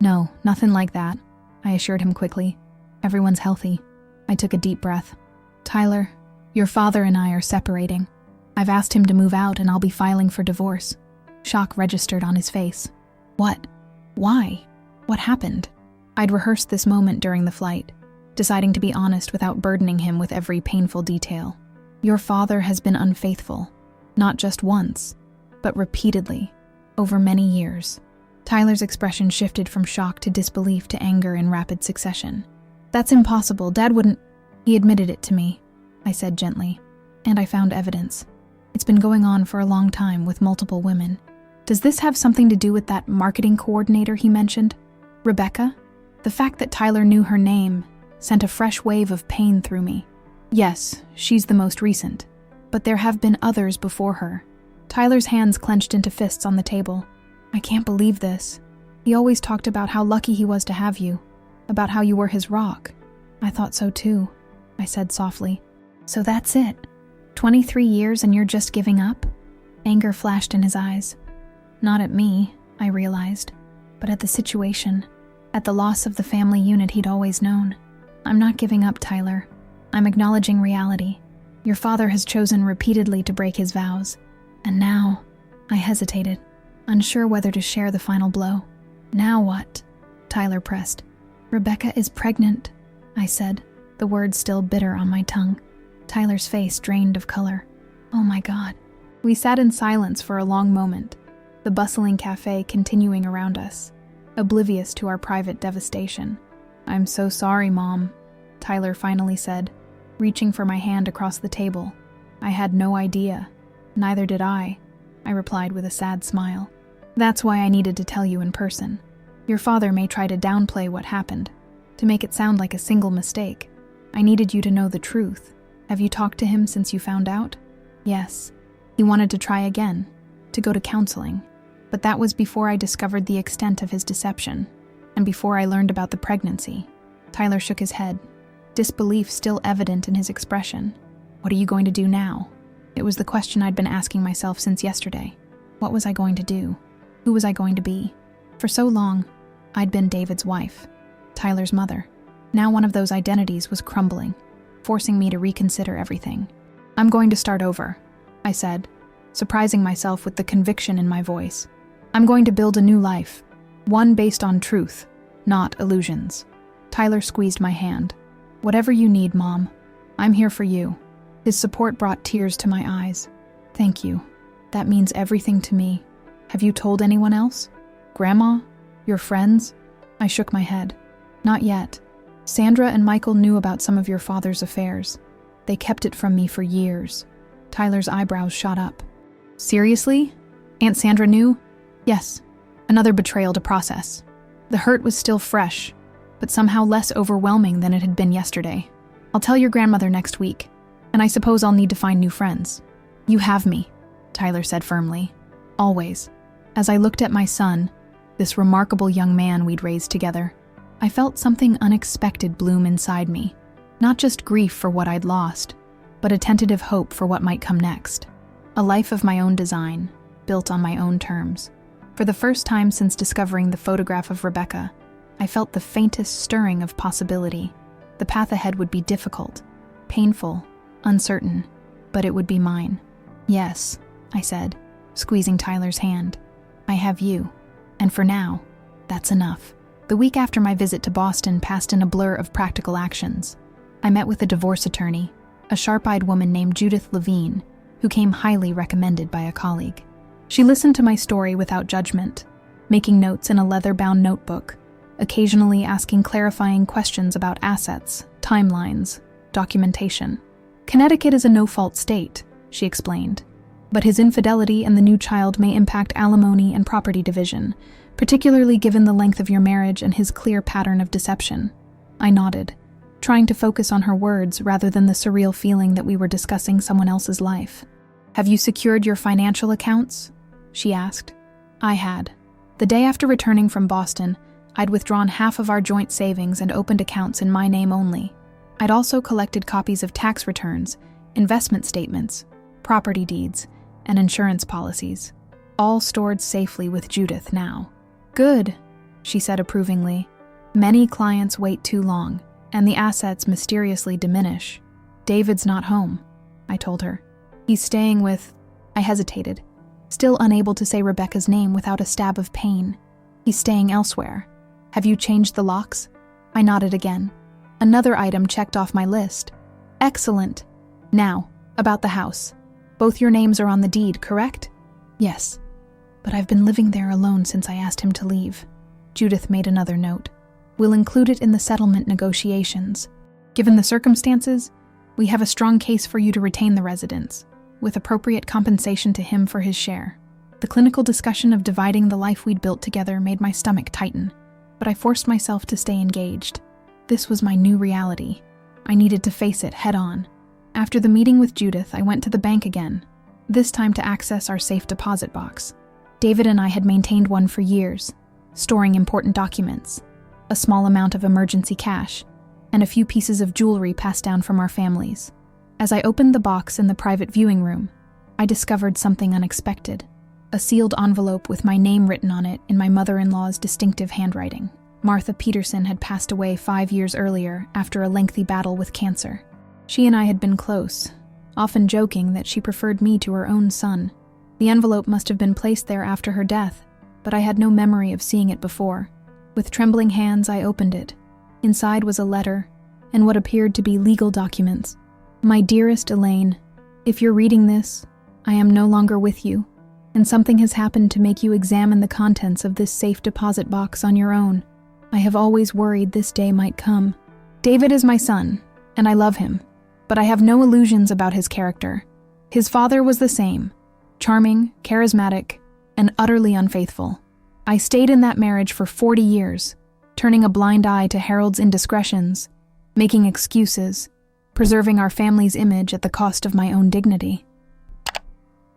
No, nothing like that, I assured him quickly. Everyone's healthy. I took a deep breath. Tyler, your father and I are separating. I've asked him to move out and I'll be filing for divorce. Shock registered on his face. What? Why? What happened? I'd rehearsed this moment during the flight, deciding to be honest without burdening him with every painful detail. Your father has been unfaithful, not just once, but repeatedly, over many years. Tyler's expression shifted from shock to disbelief to anger in rapid succession. That's impossible. Dad wouldn't. He admitted it to me, I said gently, and I found evidence. It's been going on for a long time with multiple women. Does this have something to do with that marketing coordinator he mentioned? Rebecca? The fact that Tyler knew her name sent a fresh wave of pain through me. Yes, she's the most recent, but there have been others before her. Tyler's hands clenched into fists on the table. I can't believe this. He always talked about how lucky he was to have you, about how you were his rock. I thought so too, I said softly. So that's it. 23 years and you're just giving up? Anger flashed in his eyes. Not at me, I realized, but at the situation, at the loss of the family unit he'd always known. I'm not giving up, Tyler. I'm acknowledging reality. Your father has chosen repeatedly to break his vows, and now, I hesitated, unsure whether to share the final blow. Now what? Tyler pressed. Rebecca is pregnant, I said, the words still bitter on my tongue. Tyler's face drained of color. Oh my God. We sat in silence for a long moment, the bustling cafe continuing around us, oblivious to our private devastation. I'm so sorry, Mom, Tyler finally said, reaching for my hand across the table. I had no idea. Neither did I replied with a sad smile. That's why I needed to tell you in person. Your father may try to downplay what happened, to make it sound like a single mistake. I needed you to know the truth. Have you talked to him since you found out? Yes. He wanted to try again, to go to counseling. But that was before I discovered the extent of his deception, and before I learned about the pregnancy. Tyler shook his head, disbelief still evident in his expression. What are you going to do now? It was the question I'd been asking myself since yesterday. What was I going to do? Who was I going to be? For so long, I'd been David's wife, Tyler's mother. Now one of those identities was crumbling, forcing me to reconsider everything. I'm going to start over, I said, surprising myself with the conviction in my voice. I'm going to build a new life, one based on truth, not illusions. Tyler squeezed my hand. Whatever you need, Mom. I'm here for you. His support brought tears to my eyes. Thank you. That means everything to me. Have you told anyone else? Grandma? Your friends? I shook my head. Not yet. Sandra and Michael knew about some of your father's affairs. They kept it from me for years. Tyler's eyebrows shot up. Seriously? Aunt Sandra knew? Yes. Another betrayal to process. The hurt was still fresh, but somehow less overwhelming than it had been yesterday. I'll tell your grandmother next week, and I suppose I'll need to find new friends. You have me, Tyler said firmly. Always. As I looked at my son, this remarkable young man we'd raised together, I felt something unexpected bloom inside me. Not just grief for what I'd lost, but a tentative hope for what might come next. A life of my own design, built on my own terms. For the first time since discovering the photograph of Rebecca, I felt the faintest stirring of possibility. The path ahead would be difficult, painful, uncertain, but it would be mine. Yes, I said, squeezing Tyler's hand. I have you, and for now, that's enough. The week after my visit to Boston passed in a blur of practical actions. I met with a divorce attorney, a sharp-eyed woman named Judith Levine, who came highly recommended by a colleague. She listened to my story without judgment, making notes in a leather-bound notebook, occasionally asking clarifying questions about assets, timelines, documentation. Connecticut is a no-fault state, she explained, but his infidelity and the new child may impact alimony and property division, particularly given the length of your marriage and his clear pattern of deception. I nodded, trying to focus on her words rather than the surreal feeling that we were discussing someone else's life. Have you secured your financial accounts? She asked. I had. The day after returning from Boston, I'd withdrawn half of our joint savings and opened accounts in my name only. I'd also collected copies of tax returns, investment statements, property deeds, and insurance policies, all stored safely with Judith now. Good, she said approvingly. Many clients wait too long, and the assets mysteriously diminish. David's not home, I told her. He's staying with... I hesitated, still unable to say Rebecca's name without a stab of pain. He's staying elsewhere. Have you changed the locks? I nodded again. Another item checked off my list. Excellent. Now, about the house. Both your names are on the deed, correct? Yes. But I've been living there alone since I asked him to leave. Judith made another note. We'll include it in the settlement negotiations. Given the circumstances, we have a strong case for you to retain the residence, with appropriate compensation to him for his share. The clinical discussion of dividing the life we'd built together made my stomach tighten, but I forced myself to stay engaged. This was my new reality. I needed to face it head on. After the meeting with Judith, I went to the bank again, this time to access our safe deposit box. David and I had maintained one for years, storing important documents, a small amount of emergency cash, and a few pieces of jewelry passed down from our families. As I opened the box in the private viewing room, I discovered something unexpected. A sealed envelope with my name written on it in my mother-in-law's distinctive handwriting. Martha Peterson had passed away 5 years earlier after a lengthy battle with cancer. She and I had been close, often joking that she preferred me to her own son. The envelope must have been placed there after her death, but I had no memory of seeing it before. With trembling hands, I opened it. Inside was a letter, and what appeared to be legal documents. My dearest Elaine, if you're reading this, I am no longer with you, and something has happened to make you examine the contents of this safe deposit box on your own. I have always worried this day might come. David is my son, and I love him, but I have no illusions about his character. His father was the same, charming, charismatic, and utterly unfaithful. I stayed in that marriage for 40 years, turning a blind eye to Harold's indiscretions, making excuses, preserving our family's image at the cost of my own dignity.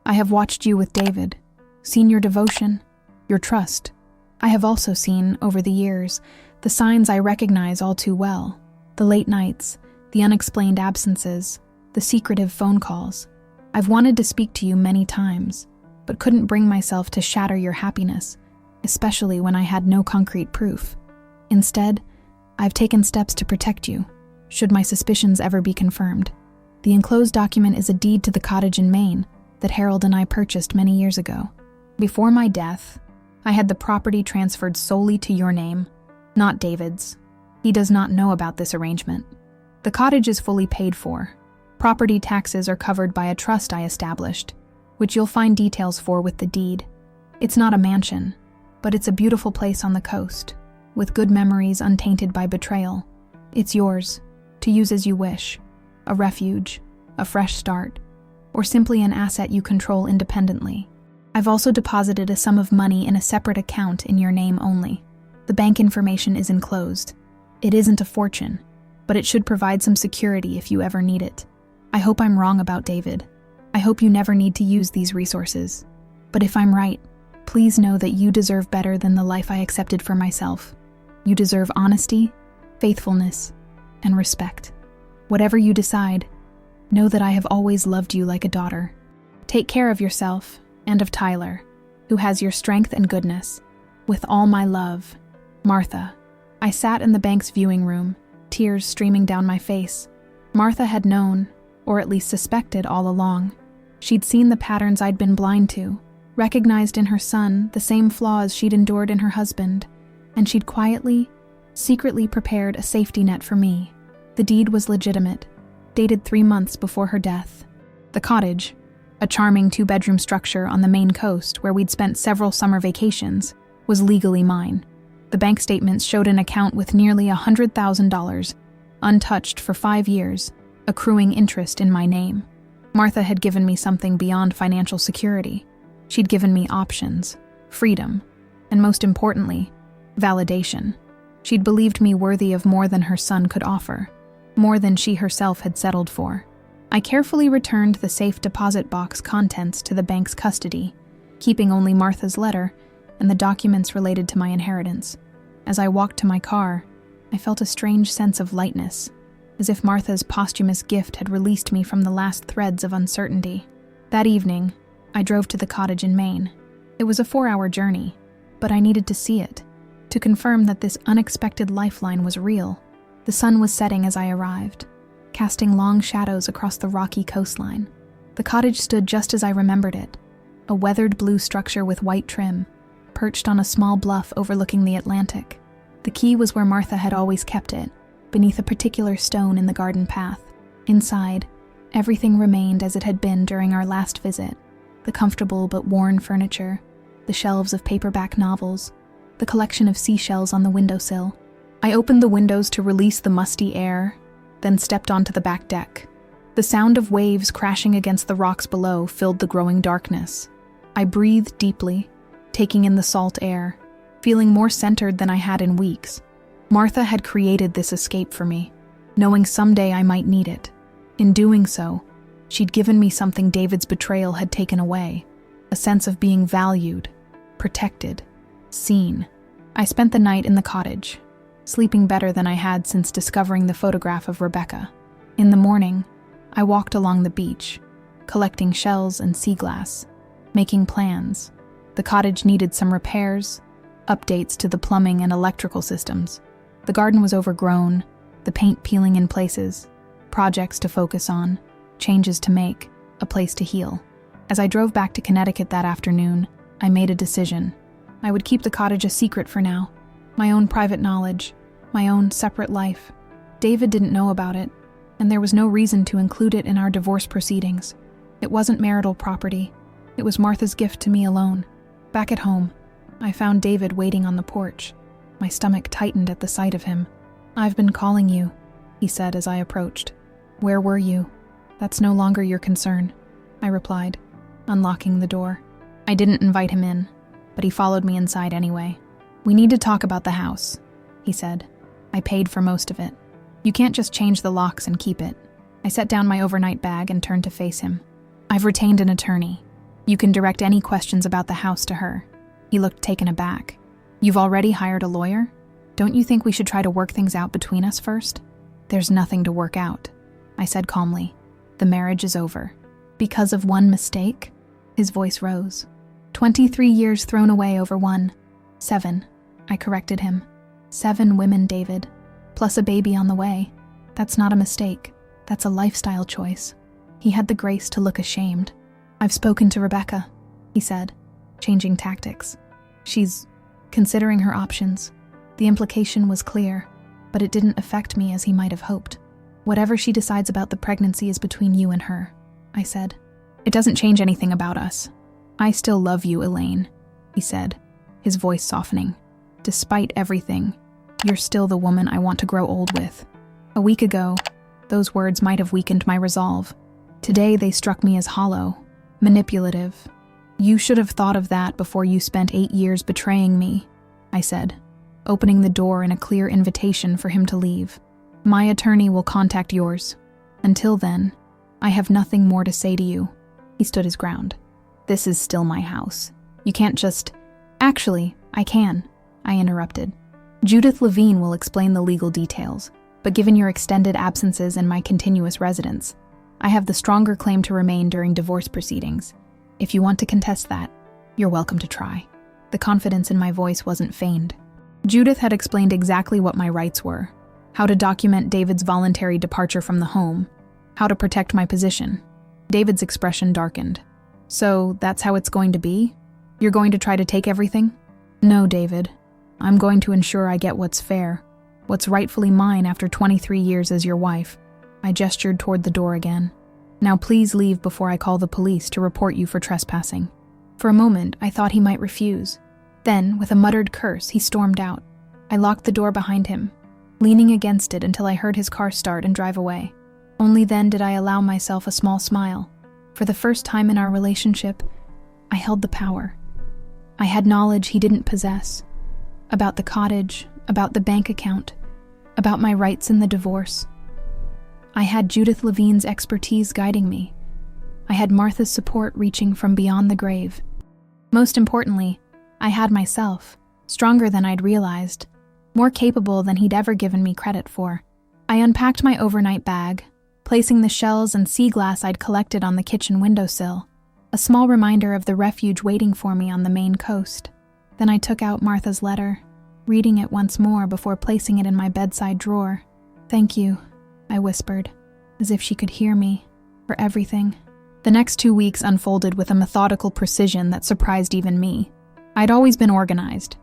I have watched you with David, seen your devotion, your trust. I have also seen, over the years, the signs I recognize all too well, the late nights, the unexplained absences, the secretive phone calls. I've wanted to speak to you many times, but couldn't bring myself to shatter your happiness, especially when I had no concrete proof. Instead, I've taken steps to protect you, should my suspicions ever be confirmed. The enclosed document is a deed to the cottage in Maine, that Harold and I purchased many years ago. Before my death, I had the property transferred solely to your name, not David's. He does not know about this arrangement. The cottage is fully paid for. Property taxes are covered by a trust I established, which you'll find details for with the deed. It's not a mansion, but it's a beautiful place on the coast, with good memories untainted by betrayal. It's yours, to use as you wish, a refuge, a fresh start, or simply an asset you control independently. I've also deposited a sum of money in a separate account in your name only. The bank information is enclosed. It isn't a fortune, but it should provide some security if you ever need it. I hope I'm wrong about David. I hope you never need to use these resources. But if I'm right, please know that you deserve better than the life I accepted for myself. You deserve honesty, faithfulness, and respect. Whatever you decide, know that I have always loved you like a daughter. Take care of yourself and of Tyler, who has your strength and goodness. With all my love, Martha. I sat in the bank's viewing room, tears streaming down my face. Martha had known, or at least suspected all along. She'd seen the patterns I'd been blind to, recognized in her son the same flaws she'd endured in her husband, and she'd quietly, secretly prepared a safety net for me. The deed was legitimate, dated 3 months before her death. The cottage, a charming 2-bedroom structure on the Maine coast where we'd spent several summer vacations, was legally mine. The bank statements showed an account with nearly $100,000, untouched for 5 years, accruing interest in my name. Martha had given me something beyond financial security. She'd given me options, freedom, and most importantly, validation. She'd believed me worthy of more than her son could offer, more than she herself had settled for. I carefully returned the safe deposit box contents to the bank's custody, keeping only Martha's letter and the documents related to my inheritance. As I walked to my car, I felt a strange sense of lightness, as if Martha's posthumous gift had released me from the last threads of uncertainty. That evening, I drove to the cottage in Maine. It was a 4-hour journey, but I needed to see it, to confirm that this unexpected lifeline was real. The sun was setting as I arrived, casting long shadows across the rocky coastline. The cottage stood just as I remembered it, a weathered blue structure with white trim, perched on a small bluff overlooking the Atlantic. The key was where Martha had always kept it, beneath a particular stone in the garden path. Inside, everything remained as it had been during our last visit. The comfortable but worn furniture, the shelves of paperback novels, the collection of seashells on the windowsill. I opened the windows to release the musty air, then stepped onto the back deck. The sound of waves crashing against the rocks below filled the growing darkness. I breathed deeply, taking in the salt air, feeling more centered than I had in weeks. Martha had created this escape for me, knowing someday I might need it. In doing so, she'd given me something David's betrayal had taken away, a sense of being valued, protected, seen. I spent the night in the cottage, sleeping better than I had since discovering the photograph of Rebecca. In the morning, I walked along the beach, collecting shells and sea glass, making plans. The cottage needed some repairs, updates to the plumbing and electrical systems. The garden was overgrown, the paint peeling in places, projects to focus on, changes to make, a place to heal. As I drove back to Connecticut that afternoon, I made a decision. I would keep the cottage a secret for now, my own private knowledge, my own separate life. David didn't know about it, and there was no reason to include it in our divorce proceedings. It wasn't marital property. It was Martha's gift to me alone. Back at home, I found David waiting on the porch. My stomach tightened at the sight of him. "I've been calling you," he said as I approached. "Where were you?" "That's no longer your concern," I replied, unlocking the door. I didn't invite him in, but he followed me inside anyway. "We need to talk about the house," he said. "I paid for most of it. You can't just change the locks and keep it." I set down my overnight bag and turned to face him. "I've retained an attorney. You can direct any questions about the house to her." He looked taken aback. "You've already hired a lawyer? Don't you think we should try to work things out between us first?" "There's nothing to work out," I said calmly. "The marriage is over." "Because of one mistake?" His voice rose. 23 years thrown away over one. 7, I corrected him. 7 women, David, plus a baby on the way. That's not a mistake. That's a lifestyle choice. He had the grace to look ashamed. "I've spoken to Rebecca," he said, changing tactics. "She's considering her options." The implication was clear, but it didn't affect me as he might have hoped. "Whatever she decides about the pregnancy is between you and her," I said. "It doesn't change anything about us. I still love you, Elaine," he said, his voice softening. "Despite everything, you're still the woman I want to grow old with." A week ago, those words might have weakened my resolve. Today they struck me as hollow, manipulative. "You should have thought of that before you spent 8 years betraying me," I said, opening the door in a clear invitation for him to leave. "My attorney will contact yours. Until then, I have nothing more to say to you." He stood his ground. "This is still my house. You can't just—" "Actually, I can," I interrupted. "Judith Levine will explain the legal details, but given your extended absences and my continuous residence, I have the stronger claim to remain during divorce proceedings. If you want to contest that, you're welcome to try." The confidence in my voice wasn't feigned. Judith had explained exactly what my rights were, how to document David's voluntary departure from the home, how to protect my position. David's expression darkened. "So that's how it's going to be? You're going to try to take everything?" "No, David. I'm going to ensure I get what's fair, what's rightfully mine after 23 years as your wife." I gestured toward the door again. "Now please leave before I call the police to report you for trespassing." For a moment, I thought he might refuse. Then, with a muttered curse, he stormed out. I locked the door behind him, leaning against it until I heard his car start and drive away. Only then did I allow myself a small smile. For the first time in our relationship, I held the power. I had knowledge he didn't possess. About the cottage, about the bank account, about my rights in the divorce. I had Judith Levine's expertise guiding me. I had Martha's support reaching from beyond the grave. Most importantly, I had myself, stronger than I'd realized, more capable than he'd ever given me credit for. I unpacked my overnight bag, placing the shells and sea glass I'd collected on the kitchen windowsill, a small reminder of the refuge waiting for me on the Maine coast. Then I took out Martha's letter, reading it once more before placing it in my bedside drawer. "Thank you," I whispered, as if she could hear me, "for everything." The next 2 weeks unfolded with a methodical precision that surprised even me. I'd always been organized.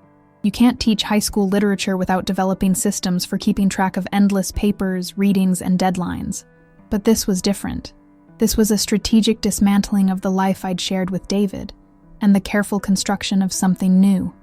You can't teach high school literature without developing systems for keeping track of endless papers, readings, and deadlines. But this was different. This was a strategic dismantling of the life I'd shared with David, and the careful construction of something new.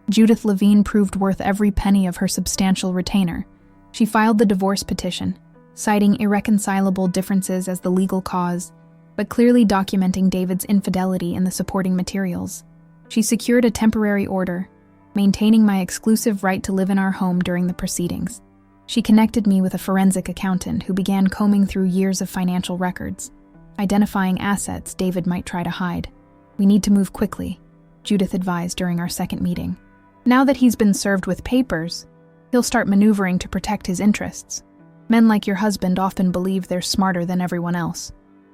Judith Levine proved worth every penny of her substantial retainer. She filed the divorce petition, citing irreconcilable differences as the legal cause, but clearly documenting David's infidelity in the supporting materials. She secured a temporary order, maintaining my exclusive right to live in our home during the proceedings. She connected me with a forensic accountant who began combing through years of financial records, identifying assets David might try to hide. "We need to move quickly," Judith advised during our second meeting. "Now that he's been served with papers, he'll start maneuvering to protect his interests. Men like your husband often believe they're smarter than everyone else,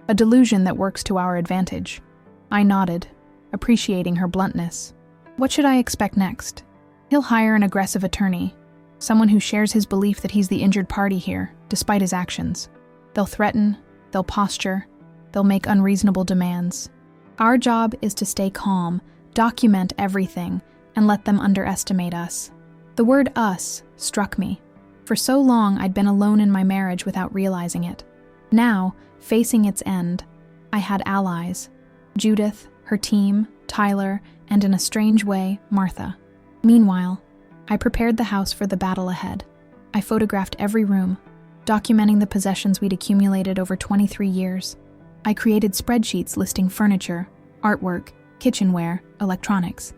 a delusion that works to our advantage." I nodded, appreciating her bluntness. "What should I expect next?" "He'll hire an aggressive attorney, someone who shares his belief that he's the injured party here, despite his actions. They'll threaten, they'll posture, they'll make unreasonable demands. Our job is to stay calm, document everything, and let them underestimate us." The word "us" struck me. For so long, I'd been alone in my marriage without realizing it. Now, facing its end, I had allies. Judith, her team, Tyler, and in a strange way, Martha. Meanwhile, I prepared the house for the battle ahead. I photographed every room, documenting the possessions we'd accumulated over 23 years. I created spreadsheets listing furniture, artwork, kitchenware, electronics,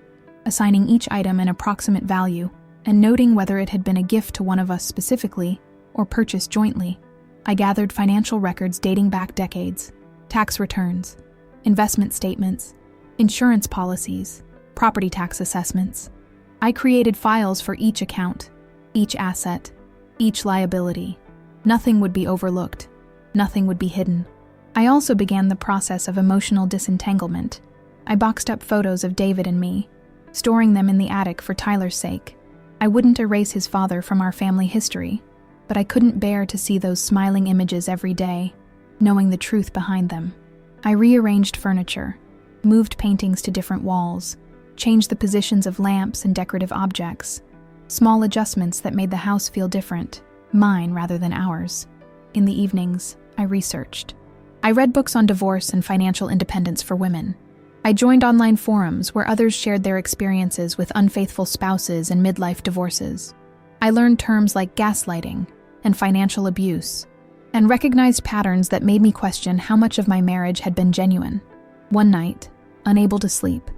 assigning each item an approximate value, and noting whether it had been a gift to one of us specifically or purchased jointly. I gathered financial records dating back decades, tax returns, investment statements, insurance policies, property tax assessments. I created files for each account, each asset, each liability. Nothing would be overlooked. Nothing would be hidden. I also began the process of emotional disentanglement. I boxed up photos of David and me, storing them in the attic for Tyler's sake. I wouldn't erase his father from our family history, but I couldn't bear to see those smiling images every day, knowing the truth behind them. I rearranged furniture, moved paintings to different walls, changed the positions of lamps and decorative objects, small adjustments that made the house feel different, mine rather than ours. In the evenings, I researched. I read books on divorce and financial independence for women. I joined online forums where others shared their experiences with unfaithful spouses and midlife divorces. I learned terms like gaslighting and financial abuse, and recognized patterns that made me question how much of my marriage had been genuine. One night, unable to sleep,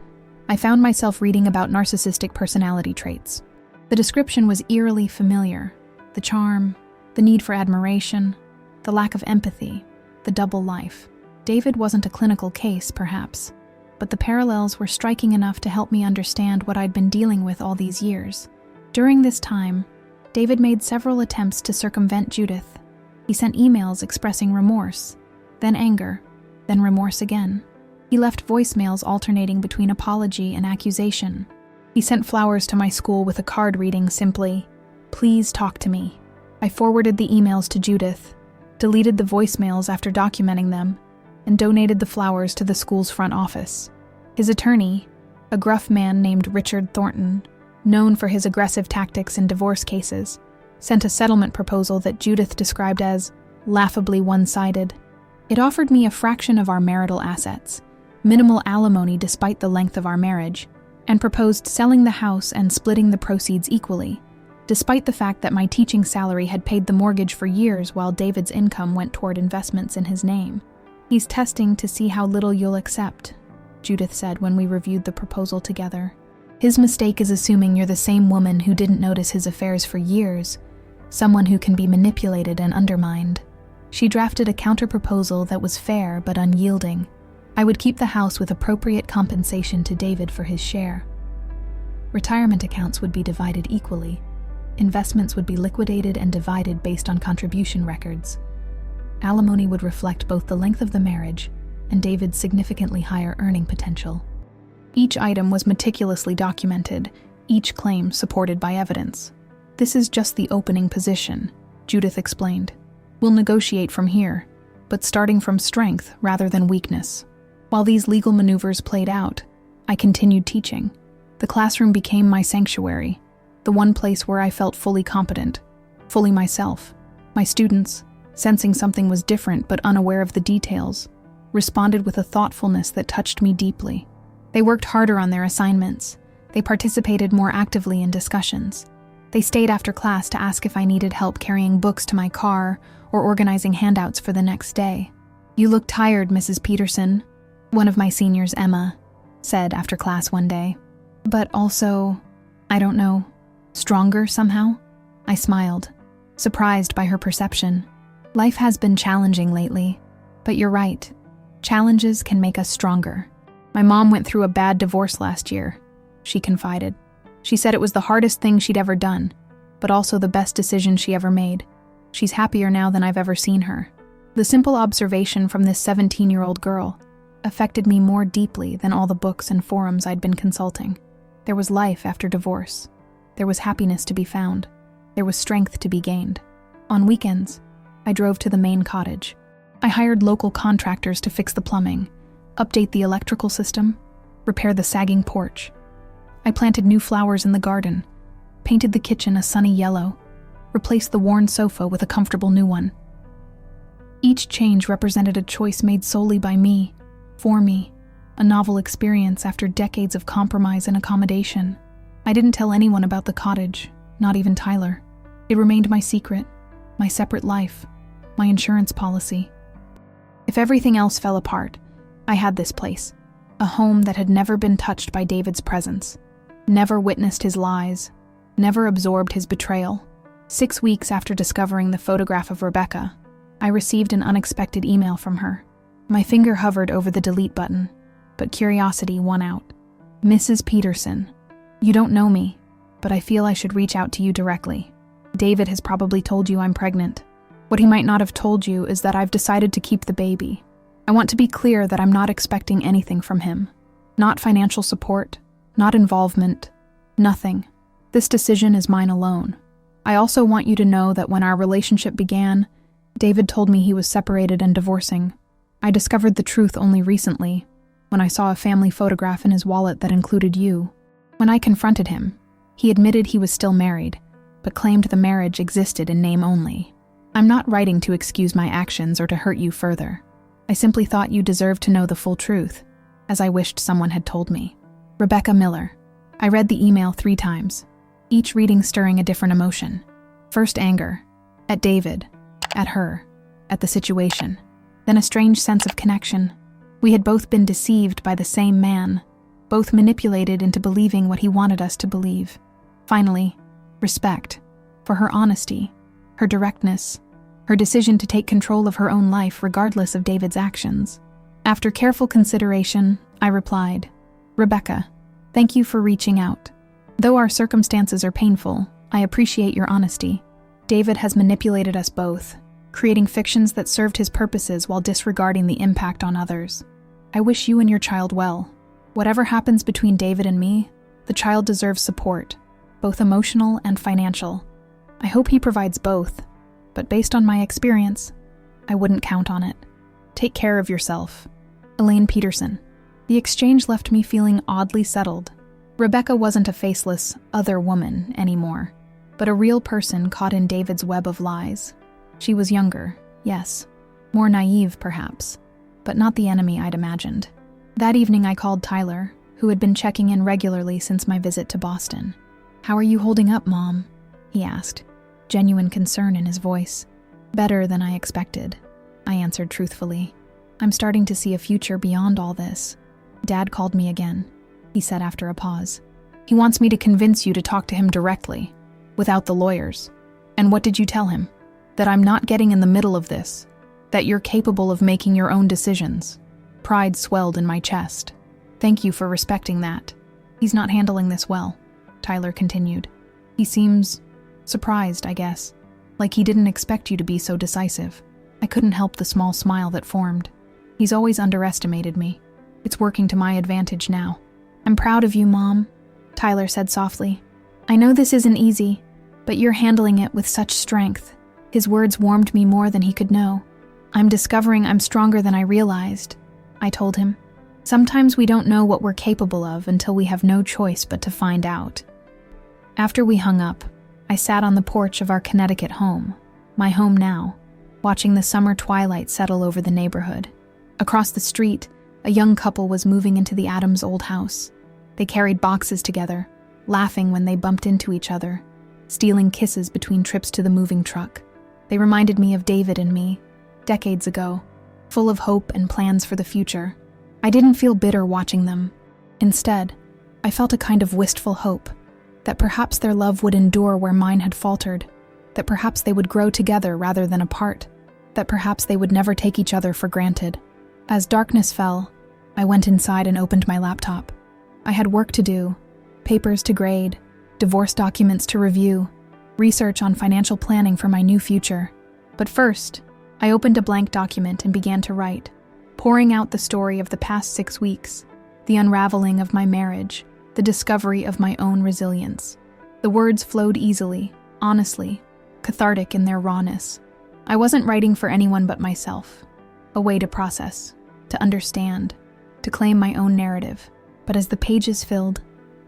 I found myself reading about narcissistic personality traits. The description was eerily familiar: the charm, the need for admiration, the lack of empathy, the double life. David wasn't a clinical case, perhaps, but the parallels were striking enough to help me understand what I'd been dealing with all these years. During this time, David made several attempts to circumvent Judith. He sent emails expressing remorse, then anger, then remorse again. He left voicemails alternating between apology and accusation. He sent flowers to my school with a card reading simply, "Please talk to me." I forwarded the emails to Judith, deleted the voicemails after documenting them, and donated the flowers to the school's front office. His attorney, a gruff man named Richard Thornton, known for his aggressive tactics in divorce cases, sent a settlement proposal that Judith described as laughably one-sided. It offered me a fraction of our marital assets, minimal alimony despite the length of our marriage, and proposed selling the house and splitting the proceeds equally, despite the fact that my teaching salary had paid the mortgage for years while David's income went toward investments in his name. "He's testing to see how little you'll accept," Judith said when we reviewed the proposal together. "His mistake is assuming you're the same woman who didn't notice his affairs for years, someone who can be manipulated and undermined." She drafted a counter-proposal that was fair but unyielding. I would keep the house with appropriate compensation to David for his share. Retirement accounts would be divided equally. Investments would be liquidated and divided based on contribution records. Alimony would reflect both the length of the marriage and David's significantly higher earning potential. Each item was meticulously documented, each claim supported by evidence. "This is just the opening position," Judith explained. "We'll negotiate from here, but starting from strength rather than weakness." While these legal maneuvers played out, I continued teaching. The classroom became my sanctuary, the one place where I felt fully competent, fully myself. My students, sensing something was different but unaware of the details, responded with a thoughtfulness that touched me deeply. They worked harder on their assignments. They participated more actively in discussions. They stayed after class to ask if I needed help carrying books to my car or organizing handouts for the next day. "You look tired, Mrs. Peterson," one of my seniors, Emma, said after class one day. "But also, I don't know, stronger somehow?" I smiled, surprised by her perception. "Life has been challenging lately, but you're right. Challenges can make us stronger. My mom went through a bad divorce last year," she confided. "She said it was the hardest thing she'd ever done, but also the best decision she ever made. She's happier now than I've ever seen her." The simple observation from this 17-year-old girl affected me more deeply than all the books and forums I'd been consulting. There was life after divorce. There was happiness to be found. There was strength to be gained. On weekends, I drove to the main cottage. I hired local contractors to fix the plumbing, update the electrical system, repair the sagging porch. I planted new flowers in the garden, painted the kitchen a sunny yellow, replaced the worn sofa with a comfortable new one. Each change represented a choice made solely by me, for me, a novel experience after decades of compromise and accommodation. I didn't tell anyone about the cottage, not even Tyler. It remained my secret, my separate life, my insurance policy. If everything else fell apart, I had this place, a home that had never been touched by David's presence, never witnessed his lies, never absorbed his betrayal. 6 weeks after discovering the photograph of Rebecca, I received an unexpected email from her. My finger hovered over the delete button, but curiosity won out. "Mrs. Peterson, you don't know me, but I feel I should reach out to you directly. David has probably told you I'm pregnant. What he might not have told you is that I've decided to keep the baby. I want to be clear that I'm not expecting anything from him. Not financial support, not involvement, nothing. This decision is mine alone. I also want you to know that when our relationship began, David told me he was separated and divorcing. I discovered the truth only recently. when I saw a family photograph in his wallet that included you. When I confronted him, he admitted he was still married, but claimed the marriage existed in name only. I'm not writing to excuse my actions or to hurt you further. I simply thought you deserved to know the full truth, as I wished someone had told me. Rebecca Miller. I read the email 3 times, each reading stirring a different emotion. First anger, at David, at her, at the situation. Then a strange sense of connection. We had both been deceived by the same man, both manipulated into believing what he wanted us to believe. Finally, respect, for her honesty, her directness, her decision to take control of her own life regardless of David's actions. After careful consideration, I replied, Rebecca, thank you for reaching out. Though our circumstances are painful, I appreciate your honesty. David has manipulated us both, creating fictions that served his purposes while disregarding the impact on others. I wish you and your child well. Whatever happens between David and me, the child deserves support, both emotional and financial. I hope he provides both, but based on my experience, I wouldn't count on it. Take care of yourself. Elaine Peterson. The exchange left me feeling oddly settled. Rebecca wasn't a faceless, other woman anymore, but a real person caught in David's web of lies. She was younger, yes, more naive perhaps, but not the enemy I'd imagined. That evening I called Tyler, who had been checking in regularly since my visit to Boston. "How are you holding up, Mom?" he asked, genuine concern in his voice. "Better than I expected," I answered truthfully. "I'm starting to see a future beyond all this." "Dad called me again," he said after a pause. "He wants me to convince you to talk to him directly, without the lawyers." "And what did you tell him?" "That I'm not getting in the middle of this, that you're capable of making your own decisions." Pride swelled in my chest. "Thank you for respecting that." "He's not handling this well," Tyler continued. "He seems surprised, I guess, like he didn't expect you to be so decisive." I couldn't help the small smile that formed. He's always underestimated me. It's working to my advantage now. "I'm proud of you, Mom," Tyler said softly. "I know this isn't easy, but you're handling it with such strength." His words warmed me more than he could know. "I'm discovering I'm stronger than I realized," I told him. "Sometimes we don't know what we're capable of until we have no choice but to find out." After we hung up, I sat on the porch of our Connecticut home, my home now, watching the summer twilight settle over the neighborhood. Across the street, a young couple was moving into the Adams' old house. They carried boxes together, laughing when they bumped into each other, stealing kisses between trips to the moving truck. They reminded me of David and me, decades ago, full of hope and plans for the future. I didn't feel bitter watching them. Instead, I felt a kind of wistful hope, that perhaps their love would endure where mine had faltered, that perhaps they would grow together rather than apart, that perhaps they would never take each other for granted. As darkness fell, I went inside and opened my laptop. I had work to do, papers to grade, divorce documents to review, research on financial planning for my new future. But first, I opened a blank document and began to write, pouring out the story of the past 6 weeks, the unraveling of my marriage, the discovery of my own resilience. The words flowed easily, honestly, cathartic in their rawness. I wasn't writing for anyone but myself, a way to process, to understand, to claim my own narrative. But as the pages filled,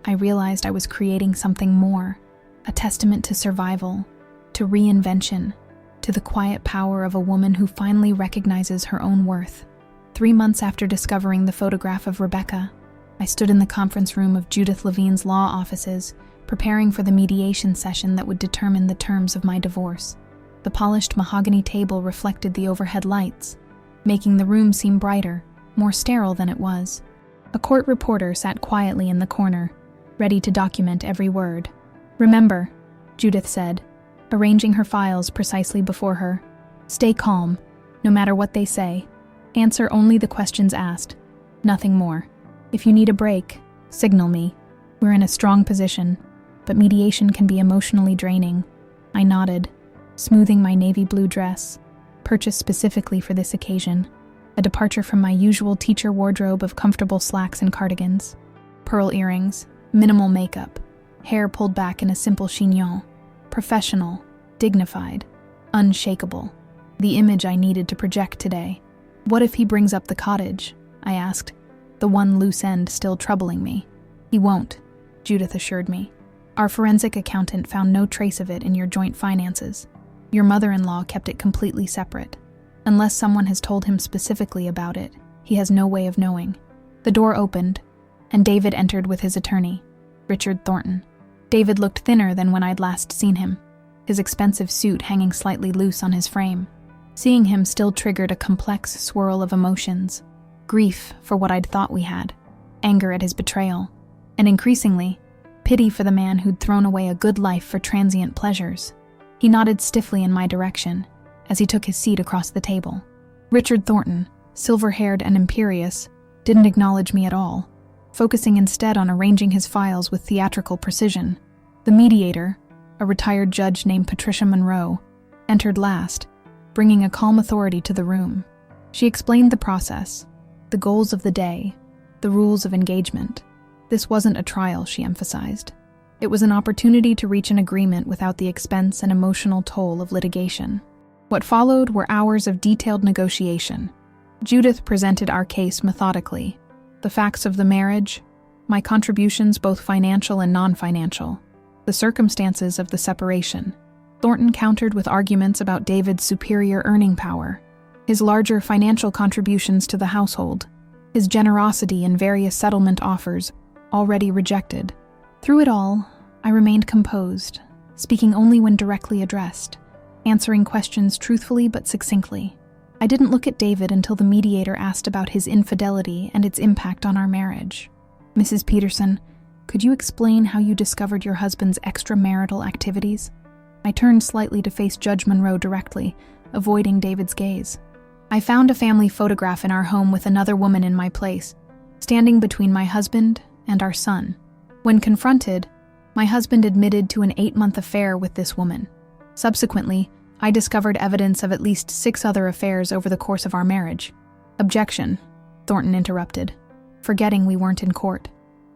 I realized I was creating something more, a testament to survival, to reinvention, to the quiet power of a woman who finally recognizes her own worth. 3 months after discovering the photograph of Rebecca, I stood in the conference room of Judith Levine's law offices, preparing for the mediation session that would determine the terms of my divorce. The polished mahogany table reflected the overhead lights, making the room seem brighter, more sterile than it was. A court reporter sat quietly in the corner, ready to document every word. "Remember," Judith said, arranging her files precisely before her, "stay calm, no matter what they say. Answer only the questions asked, nothing more. If you need a break, signal me. We're in a strong position, but mediation can be emotionally draining." I nodded, smoothing my navy blue dress, purchased specifically for this occasion, a departure from my usual teacher wardrobe of comfortable slacks and cardigans. Pearl earrings, minimal makeup, hair pulled back in a simple chignon. Professional, dignified, unshakable. The image I needed to project today. "What if he brings up the cottage?" I asked, the one loose end still troubling me. "He won't," Judith assured me. "Our forensic accountant found no trace of it in your joint finances. Your mother-in-law kept it completely separate. Unless someone has told him specifically about it, he has no way of knowing." The door opened, and David entered with his attorney, Richard Thornton. David looked thinner than when I'd last seen him, his expensive suit hanging slightly loose on his frame. Seeing him still triggered a complex swirl of emotions: grief for what I'd thought we had, anger at his betrayal, and increasingly, pity for the man who'd thrown away a good life for transient pleasures. He nodded stiffly in my direction as he took his seat across the table. Richard Thornton, silver-haired and imperious, didn't acknowledge me at all, focusing instead on arranging his files with theatrical precision. The mediator, a retired judge named Patricia Monroe, entered last, bringing a calm authority to the room. She explained the process, the goals of the day, the rules of engagement. This wasn't a trial, she emphasized. It was an opportunity to reach an agreement without the expense and emotional toll of litigation. What followed were hours of detailed negotiation. Judith presented our case methodically: the facts of the marriage, my contributions both financial and non-financial, the circumstances of the separation. Thornton countered with arguments about David's superior earning power, his larger financial contributions to the household, his generosity in various settlement offers already rejected. Through it all, I remained composed, speaking only when directly addressed, answering questions truthfully but succinctly. I didn't look at David until the mediator asked about his infidelity and its impact on our marriage. "Mrs. Peterson, could you explain how you discovered your husband's extramarital activities?" I turned slightly to face Judge Monroe directly, avoiding David's gaze. "I found a family photograph in our home with another woman in my place, standing between my husband and our son. When confronted, my husband admitted to an 8-month affair with this woman. Subsequently, I discovered evidence of at least 6 other affairs over the course of our marriage." "Objection," Thornton interrupted, forgetting we weren't in court.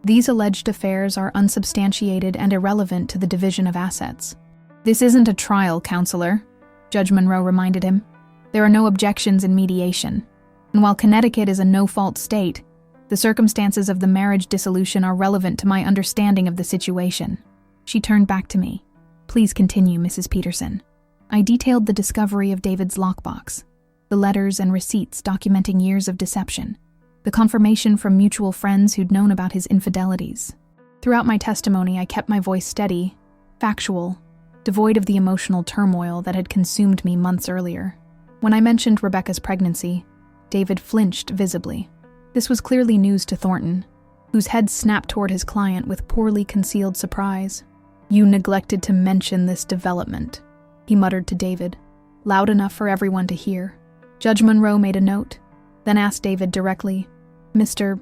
"These alleged affairs are unsubstantiated and irrelevant to the division of assets." "This isn't a trial, counselor," Judge Monroe reminded him. "There are no objections in mediation. And while Connecticut is a no-fault state, the circumstances of the marriage dissolution are relevant to my understanding of the situation." She turned back to me. "Please continue, Mrs. Peterson." I detailed the discovery of David's lockbox, the letters and receipts documenting years of deception, the confirmation from mutual friends who'd known about his infidelities. Throughout my testimony, I kept my voice steady, factual, devoid of the emotional turmoil that had consumed me months earlier. When I mentioned Rebecca's pregnancy, David flinched visibly. This was clearly news to Thornton, whose head snapped toward his client with poorly concealed surprise. "You neglected to mention this development," he muttered to David, loud enough for everyone to hear. Judge Monroe made a note, then asked David directly, "Mr.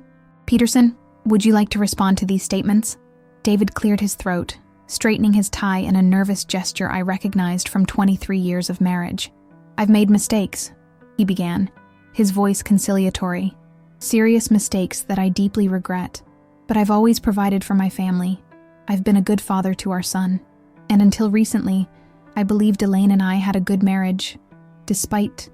Peterson, would you like to respond to these statements?" David cleared his throat, straightening his tie in a nervous gesture I recognized from 23 years of marriage. "I've made mistakes," he began, his voice conciliatory. "Serious mistakes that I deeply regret. But I've always provided for my family. I've been a good father to our son. And until recently, I believed Elaine and I had a good marriage, despite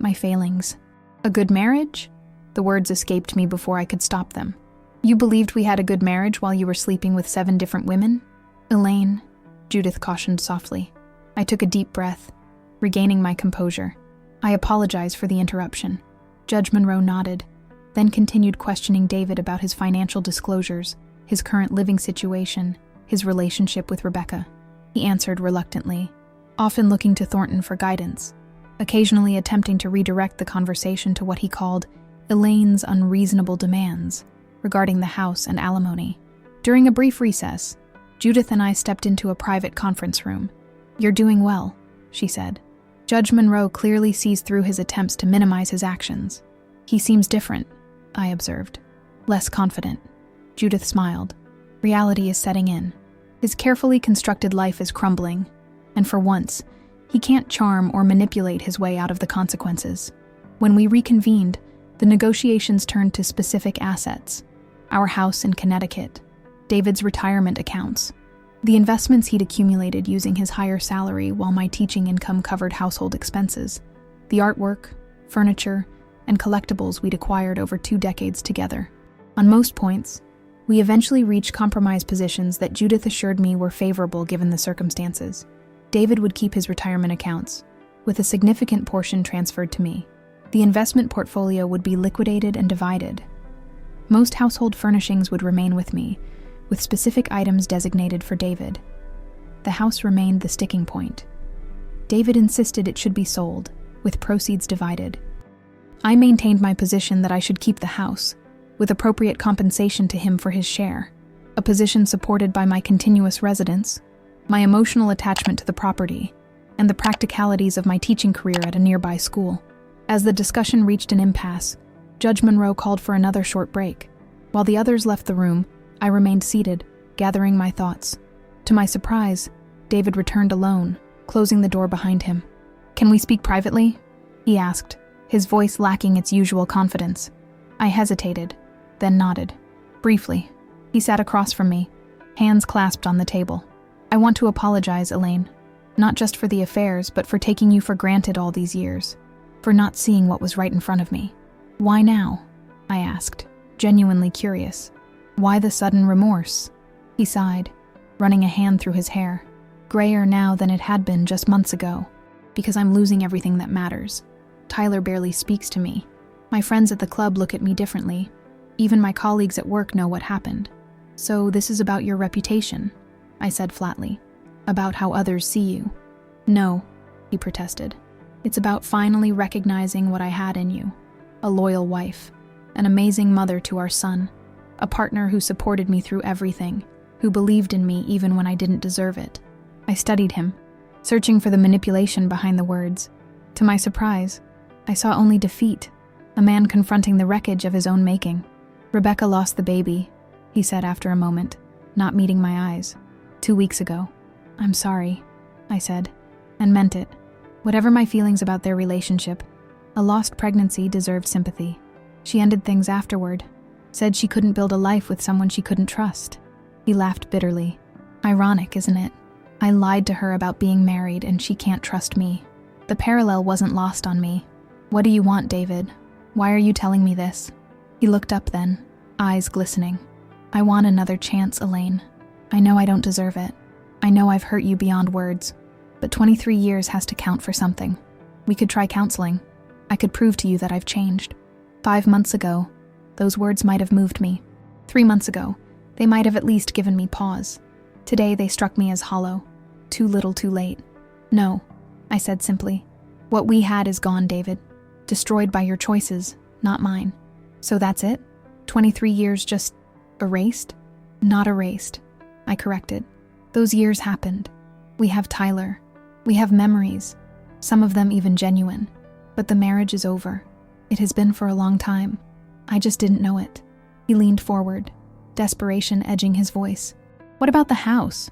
my failings." "A good marriage?" The words escaped me before I could stop them. "You believed we had a good marriage while you were sleeping with 7 different women?" "Elaine," Judith cautioned softly. I took a deep breath, regaining my composure. "I apologize for the interruption." Judge Monroe nodded, then continued questioning David about his financial disclosures, his current living situation, his relationship with Rebecca. He answered reluctantly, often looking to Thornton for guidance, occasionally attempting to redirect the conversation to what he called Elaine's unreasonable demands regarding the house and alimony. During a brief recess, Judith and I stepped into a private conference room. "You're doing well," she said. Judge Monroe clearly sees through his attempts to minimize his actions. "He seems different," I observed. "Less confident." Judith smiled. "Reality is setting in. His carefully constructed life is crumbling, and for once, he can't charm or manipulate his way out of the consequences." When we reconvened, the negotiations turned to specific assets: our house in Connecticut, David's retirement accounts, the investments he'd accumulated using his higher salary while my teaching income covered household expenses, the artwork, furniture, and collectibles we'd acquired over 2 decades together. On most points, we eventually reached compromise positions that Judith assured me were favorable given the circumstances. David would keep his retirement accounts, with a significant portion transferred to me. The investment portfolio would be liquidated and divided. Most household furnishings would remain with me, with specific items designated for David. The house remained the sticking point. David insisted it should be sold, with proceeds divided. I maintained my position that I should keep the house, with appropriate compensation to him for his share, a position supported by my continuous residence, my emotional attachment to the property, and the practicalities of my teaching career at a nearby school. As the discussion reached an impasse, Judge Monroe called for another short break. While the others left the room, I remained seated, gathering my thoughts. To my surprise, David returned alone, closing the door behind him. "Can we speak privately?" he asked, his voice lacking its usual confidence. I hesitated, then nodded. Briefly, he sat across from me, hands clasped on the table. "I want to apologize, Elaine, not just for the affairs, but for taking you for granted all these years, for not seeing what was right in front of me." "Why now?" I asked, genuinely curious. "Why the sudden remorse?" He sighed, running a hand through his hair, grayer now than it had been just months ago. "Because I'm losing everything that matters. Tyler barely speaks to me. My friends at the club look at me differently. Even my colleagues at work know what happened. So this is about your reputation," I said flatly. "About how others see you." "No," he protested. "It's about finally recognizing what I had in you. A loyal wife, an amazing mother to our son, a partner who supported me through everything, who believed in me even when I didn't deserve it." I studied him, searching for the manipulation behind the words. To my surprise, I saw only defeat, a man confronting the wreckage of his own making. "Rebecca lost the baby," he said after a moment, not meeting my eyes. 2 weeks ago. "I'm sorry," I said, and meant it. Whatever my feelings about their relationship, a lost pregnancy deserved sympathy. She ended things afterward, said she couldn't build a life with someone she couldn't trust. He laughed bitterly. "Ironic, isn't it? I lied to her about being married and she can't trust me." The parallel wasn't lost on me. "What do you want, David? Why are you telling me this?" He looked up then, eyes glistening. "I want another chance, Elaine. I know I don't deserve it. I know I've hurt you beyond words. But 23 years has to count for something. We could try counseling. I could prove to you that I've changed. 5 months ago, those words might have moved me. 3 months ago, they might have at least given me pause. Today they struck me as hollow. Too little too late." "No," I said simply. "What we had is gone, David. Destroyed by your choices, not mine. So that's it? 23 years just erased?" "Not erased," I corrected. "Those years happened. We have Tyler. We have memories, some of them even genuine. But the marriage is over. It has been for a long time. I just didn't know it." He leaned forward, desperation edging his voice. "What about the house?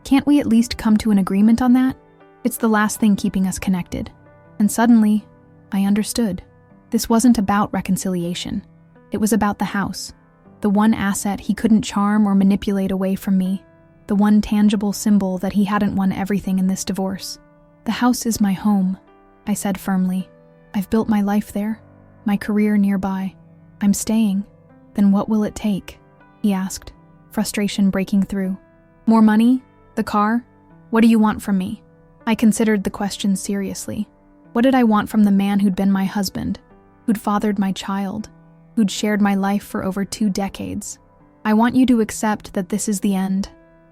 Can't we at least come to an agreement on that? It's the last thing keeping us connected." And suddenly, I understood. This wasn't about reconciliation. It was about the house. The one asset he couldn't charm or manipulate away from me. The one tangible symbol that he hadn't won everything in this divorce. "The house is my home," I said firmly. "I've built my life there, my career nearby. I'm staying." "Then what will it take?" he asked, frustration breaking through. "More money? The car? What do you want from me?" I considered the question seriously. What did I want from the man who'd been my husband, who'd fathered my child, who'd shared my life for over 2 decades? "I want you to accept that this is the end,"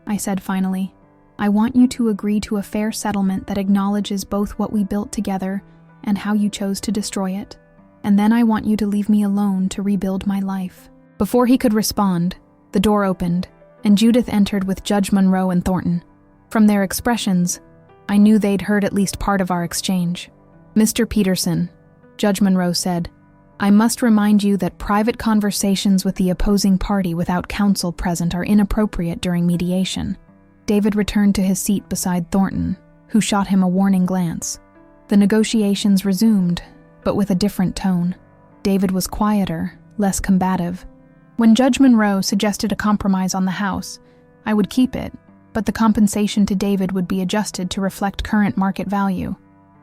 I said finally. "I want you to agree to a fair settlement that acknowledges both what we built together and how you chose to destroy it. And then I want you to leave me alone to rebuild my life." Before he could respond, the door opened, and Judith entered with Judge Monroe and Thornton. From their expressions, I knew they'd heard at least part of our exchange. "Mr. Peterson," Judge Monroe said, "I must remind you that private conversations with the opposing party without counsel present are inappropriate during mediation." David returned to his seat beside Thornton, who shot him a warning glance. The negotiations resumed, but with a different tone. David was quieter, less combative. When Judge Monroe suggested a compromise on the house, I would keep it, but the compensation to David would be adjusted to reflect current market value.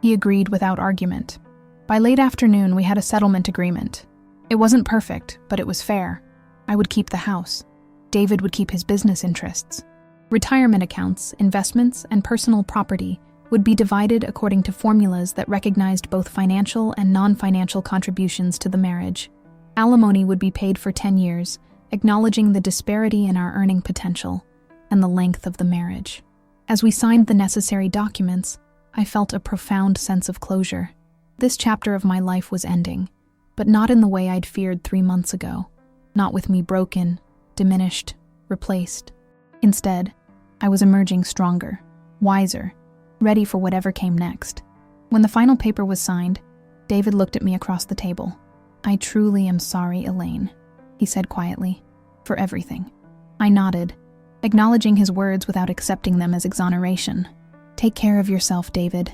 He agreed without argument. By late afternoon, we had a settlement agreement. It wasn't perfect, but it was fair. I would keep the house. David would keep his business interests. Retirement accounts, investments, and personal property would be divided according to formulas that recognized both financial and non-financial contributions to the marriage. Alimony would be paid for 10 years, acknowledging the disparity in our earning potential and the length of the marriage. As we signed the necessary documents, I felt a profound sense of closure. This chapter of my life was ending, but not in the way I'd feared 3 months ago. Not with me broken, diminished, replaced. Instead, I was emerging stronger, wiser, ready for whatever came next. When the final paper was signed, David looked at me across the table. "I truly am sorry, Elaine," he said quietly, "for everything." I nodded, acknowledging his words without accepting them as exoneration. "Take care of yourself, David,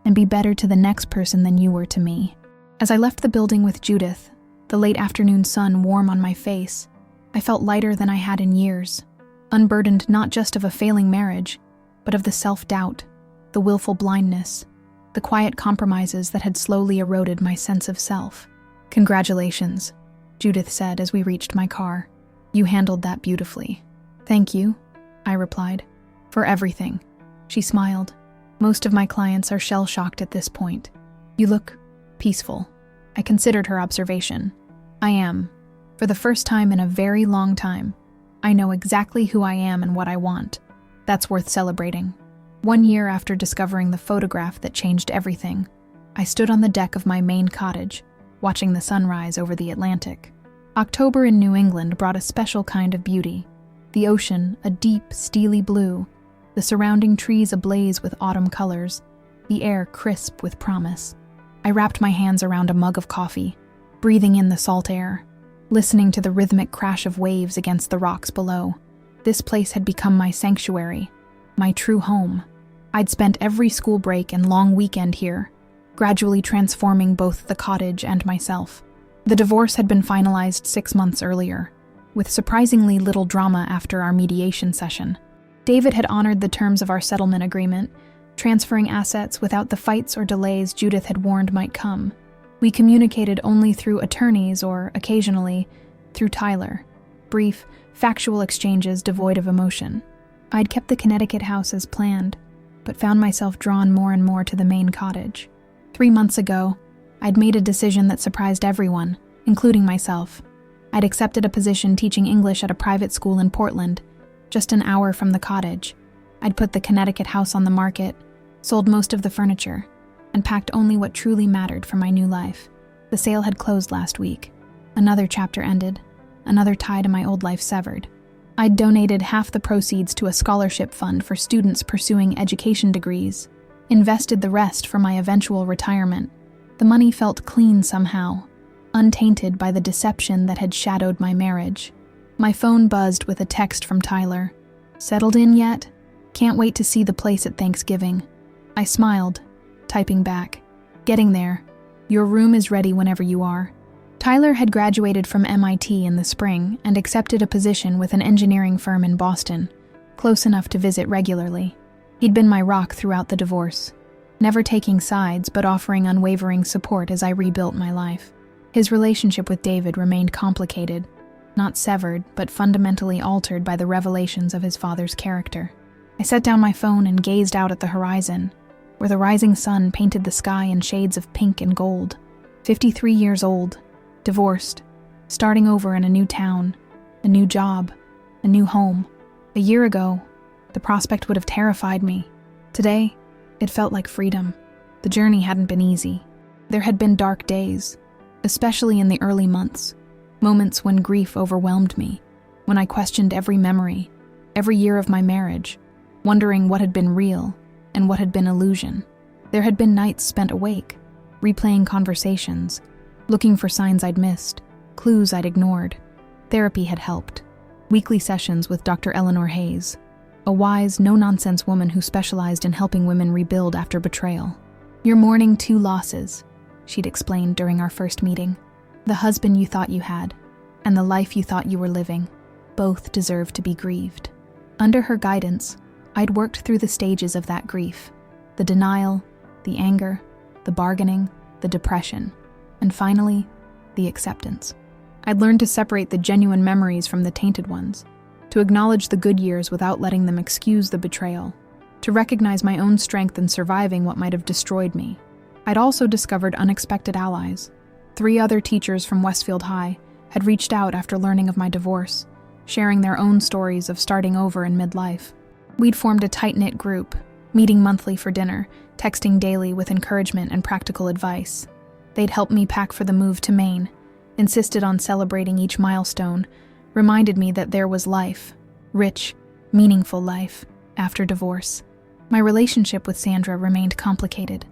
and be better to the next person than you were to me." As I left the building with Judith, the late afternoon sun warm on my face, I felt lighter than I had in years, unburdened not just of a failing marriage, but of the self-doubt, the willful blindness, the quiet compromises that had slowly eroded my sense of self. "Congratulations," Judith said as we reached my car. "You handled that beautifully." "Thank you," I replied, "for everything." She smiled. "Most of my clients are shell-shocked at this point. You look peaceful." I considered her observation. "I am. For the first time in a very long time, I know exactly who I am and what I want. That's worth celebrating." 1 year after discovering the photograph that changed everything, I stood on the deck of my Maine cottage, watching the sunrise over the Atlantic. October in New England brought a special kind of beauty. The ocean, a deep, steely blue, the surrounding trees ablaze with autumn colors, the air crisp with promise. I wrapped my hands around a mug of coffee, breathing in the salt air, listening to the rhythmic crash of waves against the rocks below. This place had become my sanctuary, my true home. I'd spent every school break and long weekend here, gradually transforming both the cottage and myself. The divorce had been finalized 6 months earlier, with surprisingly little drama after our mediation session. David had honored the terms of our settlement agreement, transferring assets without the fights or delays Judith had warned might come. We communicated only through attorneys or, occasionally, through Tyler. Brief, factual exchanges devoid of emotion. I'd kept the Connecticut house as planned, but found myself drawn more and more to the Maine cottage. 3 months ago, I'd made a decision that surprised everyone, including myself. I'd accepted a position teaching English at a private school in Portland, just an hour from the cottage. I'd put the Connecticut house on the market, sold most of the furniture, and packed only what truly mattered for my new life. The sale had closed last week. Another chapter ended, another tie to my old life severed. I'd donated half the proceeds to a scholarship fund for students pursuing education degrees, invested the rest for my eventual retirement. The money felt clean somehow, untainted by the deception that had shadowed my marriage. My phone buzzed with a text from Tyler. "Settled in yet? Can't wait to see the place at Thanksgiving." I smiled, typing back, "Getting there. Your room is ready whenever you are." Tyler had graduated from MIT in the spring and accepted a position with an engineering firm in Boston, close enough to visit regularly. He'd been my rock throughout the divorce, never taking sides but offering unwavering support as I rebuilt my life. His relationship with David remained complicated, not severed, but fundamentally altered by the revelations of his father's character. I set down my phone and gazed out at the horizon, where the rising sun painted the sky in shades of pink and gold. 53 years old, divorced, starting over in a new town, a new job, a new home. A year ago, the prospect would have terrified me. Today, it felt like freedom. The journey hadn't been easy. There had been dark days, especially in the early months, moments when grief overwhelmed me, when I questioned every memory, every year of my marriage, wondering what had been real and what had been illusion. There had been nights spent awake, replaying conversations, looking for signs I'd missed, clues I'd ignored. Therapy had helped. Weekly sessions with Dr. Eleanor Hayes, a wise, no-nonsense woman who specialized in helping women rebuild after betrayal. "You're mourning 2 losses," she'd explained during our first meeting. "The husband you thought you had, and the life you thought you were living. Both deserve to be grieved." Under her guidance, I'd worked through the stages of that grief. The denial, the anger, the bargaining, the depression, and finally, the acceptance. I'd learned to separate the genuine memories from the tainted ones, to acknowledge the good years without letting them excuse the betrayal, to recognize my own strength in surviving what might have destroyed me. I'd also discovered unexpected allies. 3 other teachers from Westfield High had reached out after learning of my divorce, sharing their own stories of starting over in midlife. We'd formed a tight-knit group, meeting monthly for dinner, texting daily with encouragement and practical advice. They'd helped me pack for the move to Maine, insisted on celebrating each milestone, reminded me that there was life, rich, meaningful life, after divorce. My relationship with Sandra remained complicated.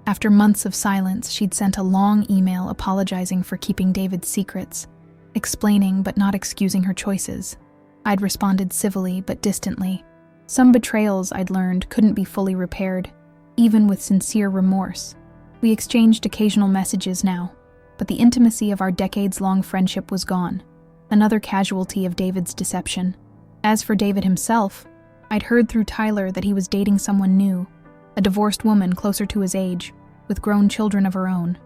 After months of silence, she'd sent a long email apologizing for keeping David's secrets, explaining but not excusing her choices. I'd responded civilly but distantly. Some betrayals, I'd learned, couldn't be fully repaired, even with sincere remorse. We exchanged occasional messages now, but the intimacy of our decades-long friendship was gone, another casualty of David's deception. As for David himself, I'd heard through Tyler that he was dating someone new, a divorced woman closer to his age, with grown children of her own.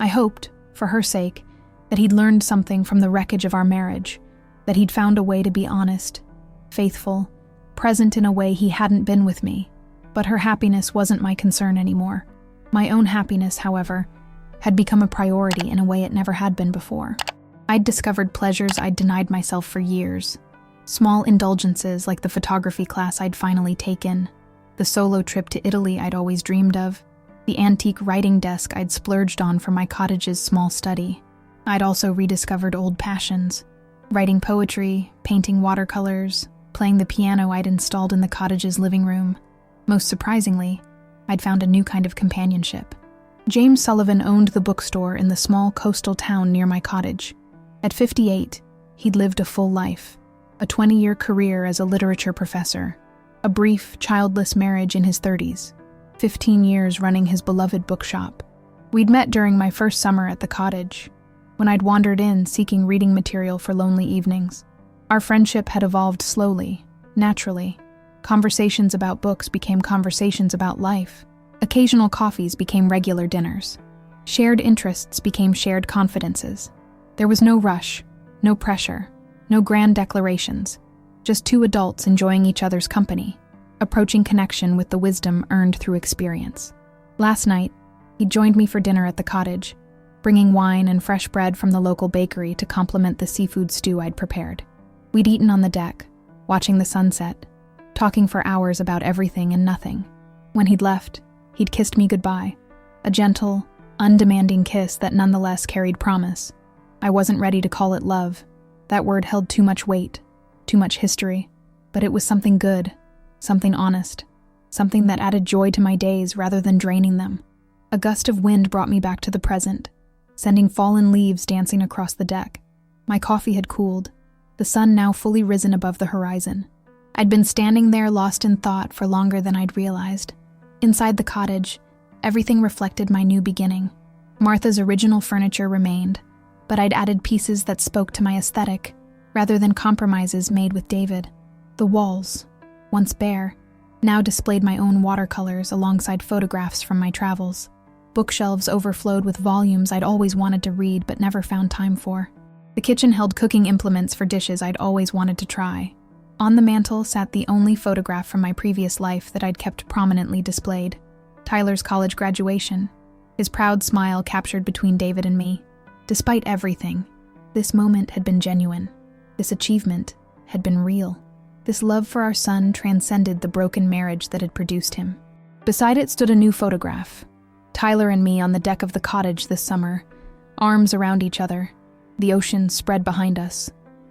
I hoped, for her sake, that he'd learned something from the wreckage of our marriage, that he'd found a way to be honest, faithful, present in a way he hadn't been with me. But her happiness wasn't my concern anymore. My own happiness, however, had become a priority in a way it never had been before. I'd discovered pleasures I'd denied myself for years. Small indulgences like the photography class I'd finally taken, the solo trip to Italy I'd always dreamed of, the antique writing desk I'd splurged on for my cottage's small study. I'd also rediscovered old passions, writing poetry, painting watercolors, playing the piano I'd installed in the cottage's living room. Most surprisingly, I'd found a new kind of companionship. James Sullivan owned the bookstore in the small coastal town near my cottage. At 58, he'd lived a full life, a 20-year career as a literature professor, a brief, childless marriage in his 30s, 15 years running his beloved bookshop. We'd met during my first summer at the cottage, when I'd wandered in seeking reading material for lonely evenings. Our friendship had evolved slowly, naturally. Conversations about books became conversations about life. Occasional coffees became regular dinners. Shared interests became shared confidences. There was no rush, no pressure, no grand declarations, just 2 adults enjoying each other's company, approaching connection with the wisdom earned through experience. Last night, he joined me for dinner at the cottage, bringing wine and fresh bread from the local bakery to complement the seafood stew I'd prepared. We'd eaten on the deck, watching the sunset, talking for hours about everything and nothing. When he'd left, he'd kissed me goodbye, a gentle, undemanding kiss that nonetheless carried promise. I wasn't ready to call it love. That word held too much weight, too much history, but it was something good, something honest, something that added joy to my days rather than draining them. A gust of wind brought me back to the present, sending fallen leaves dancing across the deck. My coffee had cooled, the sun now fully risen above the horizon. I'd been standing there lost in thought for longer than I'd realized. Inside the cottage, everything reflected my new beginning. Martha's original furniture remained, but I'd added pieces that spoke to my aesthetic, rather than compromises made with David. The walls, once bare, now displayed my own watercolors alongside photographs from my travels. Bookshelves overflowed with volumes I'd always wanted to read but never found time for. The kitchen held cooking implements for dishes I'd always wanted to try. On the mantel sat the only photograph from my previous life that I'd kept prominently displayed: Tyler's college graduation, his proud smile captured between David and me. Despite everything, this moment had been genuine. This achievement had been real. This love for our son transcended the broken marriage that had produced him. Beside it stood a new photograph: Tyler and me on the deck of the cottage this summer, arms around each other, the ocean spread behind us.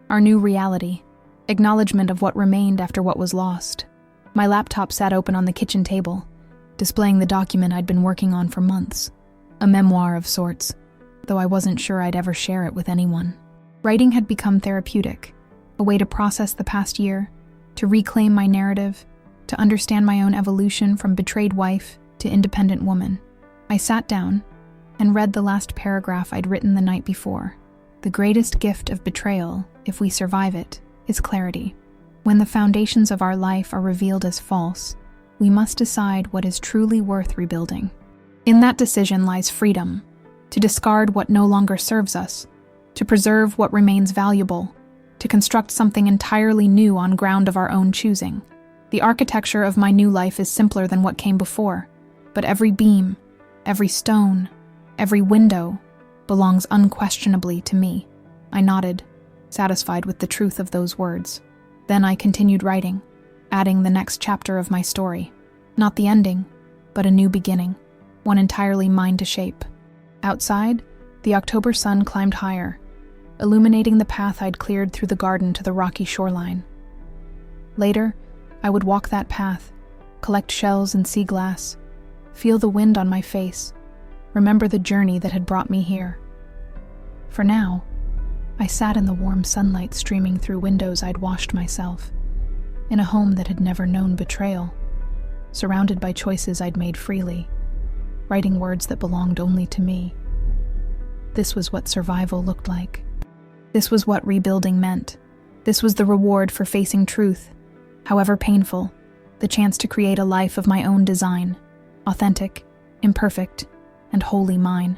Our new reality, acknowledgement of what remained after what was lost. My laptop sat open on the kitchen table, displaying the document I'd been working on for months. A memoir of sorts, though I wasn't sure I'd ever share it with anyone. Writing had become therapeutic, a way to process the past year, to reclaim my narrative, to understand my own evolution from betrayed wife to independent woman. I sat down and read the last paragraph I'd written the night before. The greatest gift of betrayal, if we survive it, is clarity. When the foundations of our life are revealed as false, we must decide what is truly worth rebuilding. In that decision lies freedom, to discard what no longer serves us, to preserve what remains valuable, to construct something entirely new on ground of our own choosing. The architecture of my new life is simpler than what came before, but every beam, every stone, every window belongs unquestionably to me. I nodded, satisfied with the truth of those words. Then I continued writing, adding the next chapter of my story. Not the ending, but a new beginning, one entirely mine to shape. Outside, the October sun climbed higher, illuminating the path I'd cleared through the garden to the rocky shoreline. Later, I would walk that path, collect shells and sea glass, feel the wind on my face, remember the journey that had brought me here. For now, I sat in the warm sunlight streaming through windows I'd washed myself, in a home that had never known betrayal, surrounded by choices I'd made freely, writing words that belonged only to me. This was what survival looked like. This was what rebuilding meant. This was the reward for facing truth, however painful, the chance to create a life of my own design, authentic, imperfect, and wholly mine.